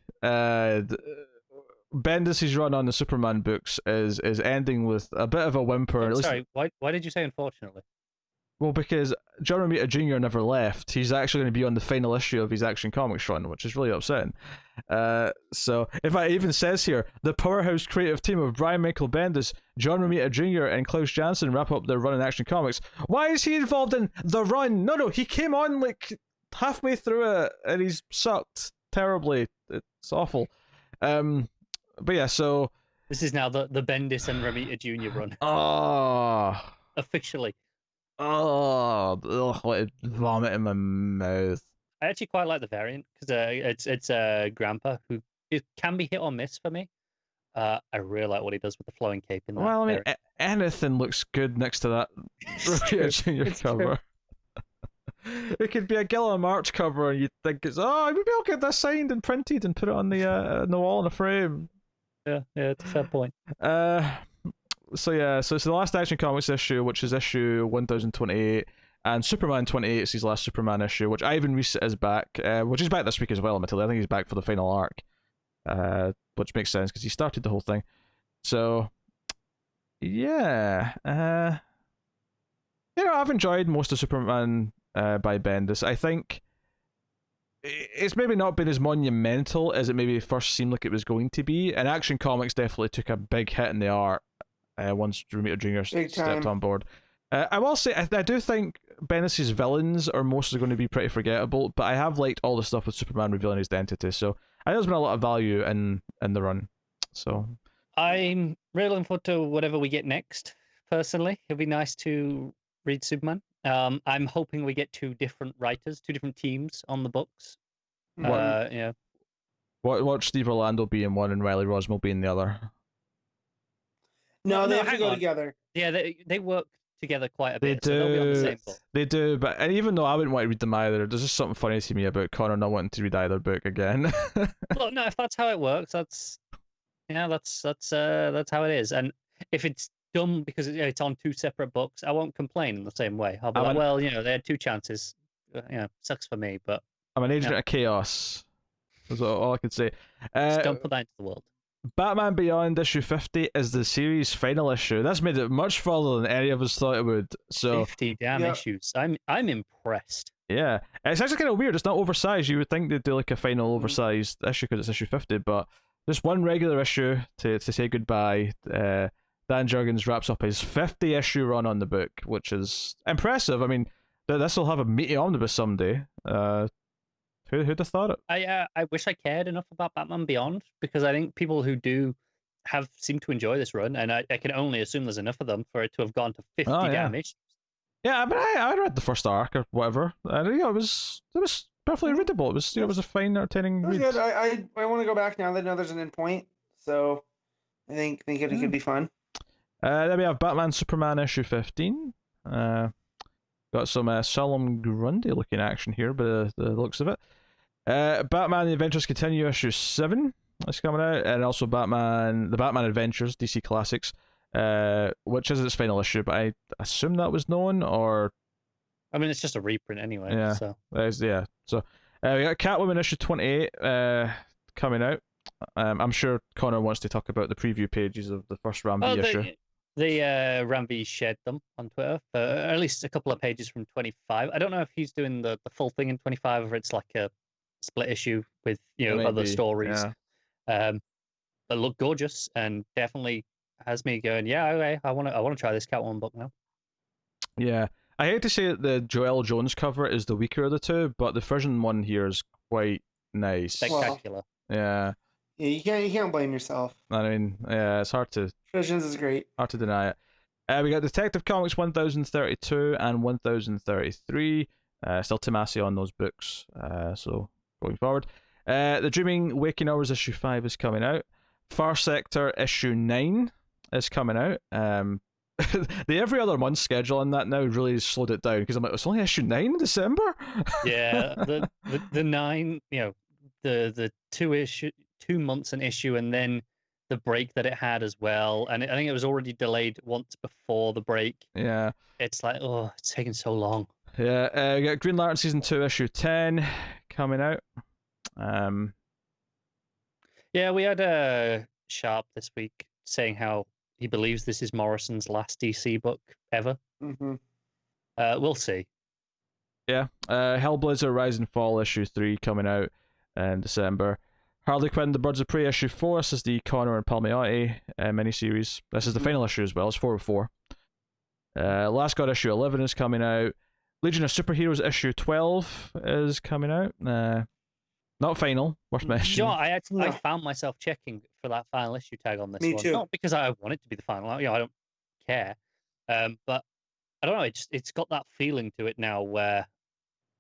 Bendis' run on the Superman books is ending with a bit of a whimper. Sorry, why did you say unfortunately? Well, because John Romita Jr. never left. He's actually going to be on the final issue of his Action Comics run, which is really upsetting. So, in fact, it even says here, the powerhouse creative team of Brian Michael Bendis, John Romita Jr. and Klaus Janson wrap up their run in Action Comics. Why is he involved in the run? No, he came on like halfway through it and he's sucked terribly. It's awful. But yeah, so... This is now the Bendis and Romita Jr. run. Oh... Officially. Oh, ugh, vomit in my mouth. I actually quite like the variant because it's Grandpa, who it can be hit or miss for me. I really like what he does with the flowing cape in that. Well, I mean, anything looks good next to that Romita Jr. cover. It could be a Gilliam March cover, and you'd think maybe I'll get this signed and printed and put it on the wall in a frame. Yeah, it's a fair point. So it's the last Action Comics issue, which is issue 1028, and Superman 28 is his last Superman issue, which Ivan Reis is back, which is back this week as well, admittedly. I think he's back for the final arc, which makes sense because he started the whole thing. So, yeah, I've enjoyed most of Superman by Bendis. I think it's maybe not been as monumental as it maybe first seemed like it was going to be, and Action Comics definitely took a big hit in the art once Romita Jr. stepped on board. I will say, I do think Bendis' villains are mostly going to be pretty forgettable, but I have liked all the stuff with Superman revealing his identity, so I think there's been a lot of value in the run. So I'm really looking forward to whatever we get next, personally. It'd be nice to read Superman. I'm hoping we get two different writers, two different teams on the books. Watch Steve Orlando be in one and Riley Rosmo be in the other. No, they have to go together. Yeah, they work together quite a bit. So they'll be on the same book. They do, and even though I wouldn't want to read them either, there's just something funny to me about Connor not wanting to read either book again. Look, no, if that's how it works, that's how it is. And if it's dumb because it's on two separate books, I won't complain in the same way. I'll be like, well, they had two chances. Sucks for me, but I'm an agent of chaos. That's all I could say. Just don't put that into the world. Batman Beyond issue 50 is the series' final issue. That's made it much further than any of us thought it would. So 50 issues. I'm impressed. Yeah, it's actually kind of weird. It's not oversized. You would think they'd do like a final oversized issue because it's issue 50, but just one regular issue to say goodbye. Dan Jurgens wraps up his 50 issue run on the book, which is impressive. I mean, this will have a meaty omnibus someday. Who'd have thought it? I wish I cared enough about Batman Beyond, because I think people who do seem to enjoy this run, and I can only assume there's enough of them for it to have gone to 50 damn issues. Yeah, but I read the first arc or whatever, and it was perfectly readable. It was a fine, entertaining read. Good. I want to go back now that I know there's an end point, so I think it could be fun. Then we have Batman Superman issue 15. Got some Solemn Grundy looking action here, but the looks of it. Batman The Adventures Continue issue 7 is coming out, and also the Batman Adventures DC Classics, which is its final issue, but I assume that was known, or I mean, it's just a reprint anyway. Yeah, so So we got Catwoman issue 28, coming out. I'm sure Connor wants to talk about the preview pages of the first Ram V issue. Ram V shared them on Twitter for at least a couple of pages from 25. I don't know if he's doing the full thing in 25 or it's like a split issue with other stories. Yeah. But look gorgeous and definitely has me going, yeah, okay, I want to try this Catwoman book now. Yeah, I hate to say that the Joelle Jones cover is the weaker of the two, but the Frisian one here is quite nice. Spectacular. Yeah. Yeah, you can't blame yourself. I mean, yeah, it's hard to. Frisians is great. Hard to deny it. We got Detective Comics 1032 and 1033. Still Tomasi on those books. So going forward, The Dreaming Waking Hours issue 5 is coming out. Far Sector issue 9 is coming out. The every other month schedule on that now really slowed it down because I'm like, it's only issue 9 in December. Yeah, the 9, the 2 months an issue, and then the break that it had as well, and I think it was already delayed once before the break. Yeah, it's like, oh, it's taking so long. Yeah, we got Green Lantern season 2 issue 10 coming out. Yeah, we had Sharp this week saying how he believes this is Morrison's last DC book ever. Mm-hmm. We'll see. Yeah, Hellblazer Rise and Fall issue 3 coming out in December. Harley Quinn The Birds of Prey issue 4. This is the Connor and Palmiotti miniseries. This is the final issue as well. It's 4 of 4. Last God issue 11 is coming out. Legion of Superheroes issue 12 is coming out. Not final, worth mentioning. I found myself checking for that final issue tag on this one. Too. Not because I want it to be the final. I don't care. But I don't know. It's got that feeling to it now where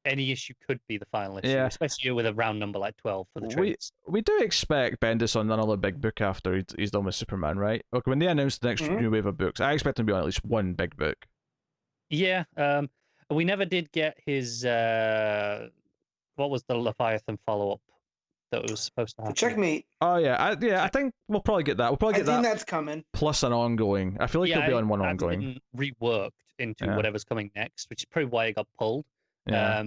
any issue could be the final issue, especially with a round number like 12 for the trades. We do expect Bendis on another big book after he's done with Superman, right? Look, when they announced the next new wave of books, I expect him to be on at least one big book. Yeah. We never did get his what was the Leviathan follow-up that was supposed to happen? Checkmate. Oh yeah, I think we'll probably get that. I think that's coming. Plus an ongoing. I feel like he'll be on one ongoing. Reworked into whatever's coming next, which is probably why it got pulled. Yeah.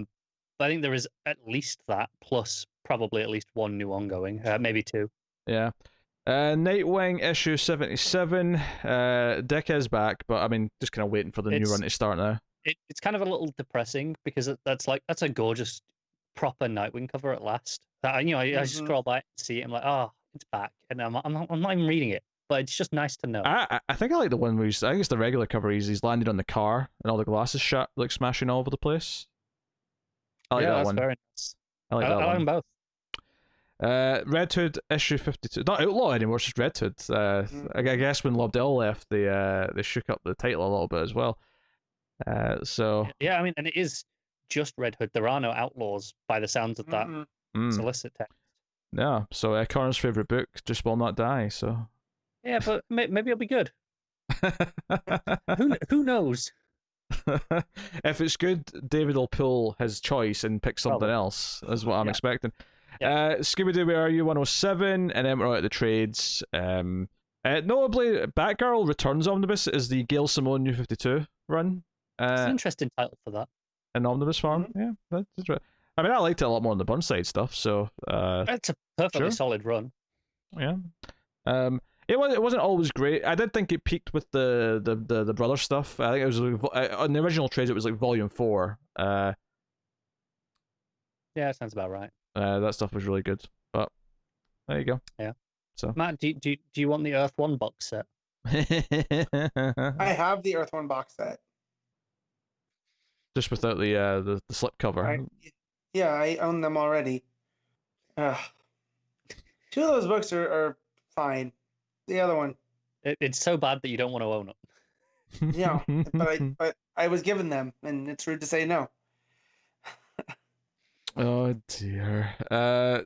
But I think there is at least that, plus probably at least one new ongoing, maybe 2. Yeah. Nightwing issue 77. Dick is back, but I mean, just kind of waiting for the new run to start now. It's kind of a little depressing because that's a gorgeous proper Nightwing cover at last. I just scroll by and see it. I'm like, oh, it's back, and I'm not even reading it, but it's just nice to know. I think I like the one where I think it's the regular cover. He's landed on the car and all the glasses shut, like smashing all over the place. I like that one. Very nice. I like that one. I like them both. Red Hood issue 52. Not Outlaw anymore, it's just Red Hood. I guess when Lobdell left, they shook up the title a little bit as well. So yeah, I mean, and it is just Red Hood. There are no Outlaws by the sounds of that solicit text. Yeah, so Connor's favorite book just will not die. So yeah, but maybe it'll be good. Who knows? If it's good, David will pull his choice and pick something else. Is what I'm expecting. Yeah. Scooby-Doo, Where Are You 107, and then we're out at the trades. Notably, Batgirl Returns Omnibus is the Gail Simone New 52 run. It's an interesting title for that. An omnibus farm, yeah. That's right. I mean, I liked it a lot more than the Burnside stuff. So it's a perfectly solid run. Yeah. It wasn't always great. I did think it peaked with the brother stuff. I think it was on the original trades. It was like volume 4. Yeah, that sounds about right. That stuff was really good. But there you go. Yeah. So Matt, do you want the Earth 1 box set? I have the Earth 1 box set. Just without the slipcover. I own them already. 2 of those books are fine. The other one, it's so bad that you don't want to own it. Yeah, but I was given them, and it's rude to say no. Oh dear.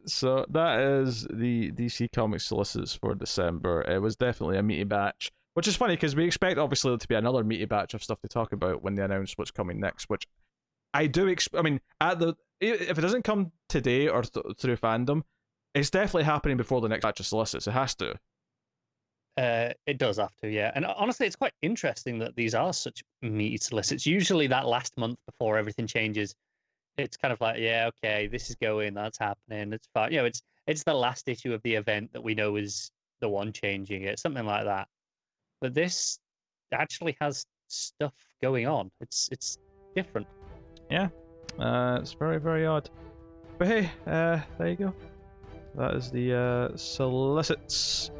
So that is the DC Comics solicits for December. It was definitely a meaty batch, which is funny because we expect obviously to be another meaty batch of stuff to talk about when they announce what's coming next. Which I do. I mean, if it doesn't come today or through fandom, it's definitely happening before the next batch of solicits. It has to. It does have to, yeah. And honestly, it's quite interesting that these are such meaty solicits. Usually, that last month before everything changes, it's kind of like, yeah, okay, this is going, that's happening, it's fine. it's the last issue of the event that we know is the one changing it, something like that. But this actually has stuff going on. It's different. Yeah, it's very, very odd. But hey, there you go. That is the Solicits.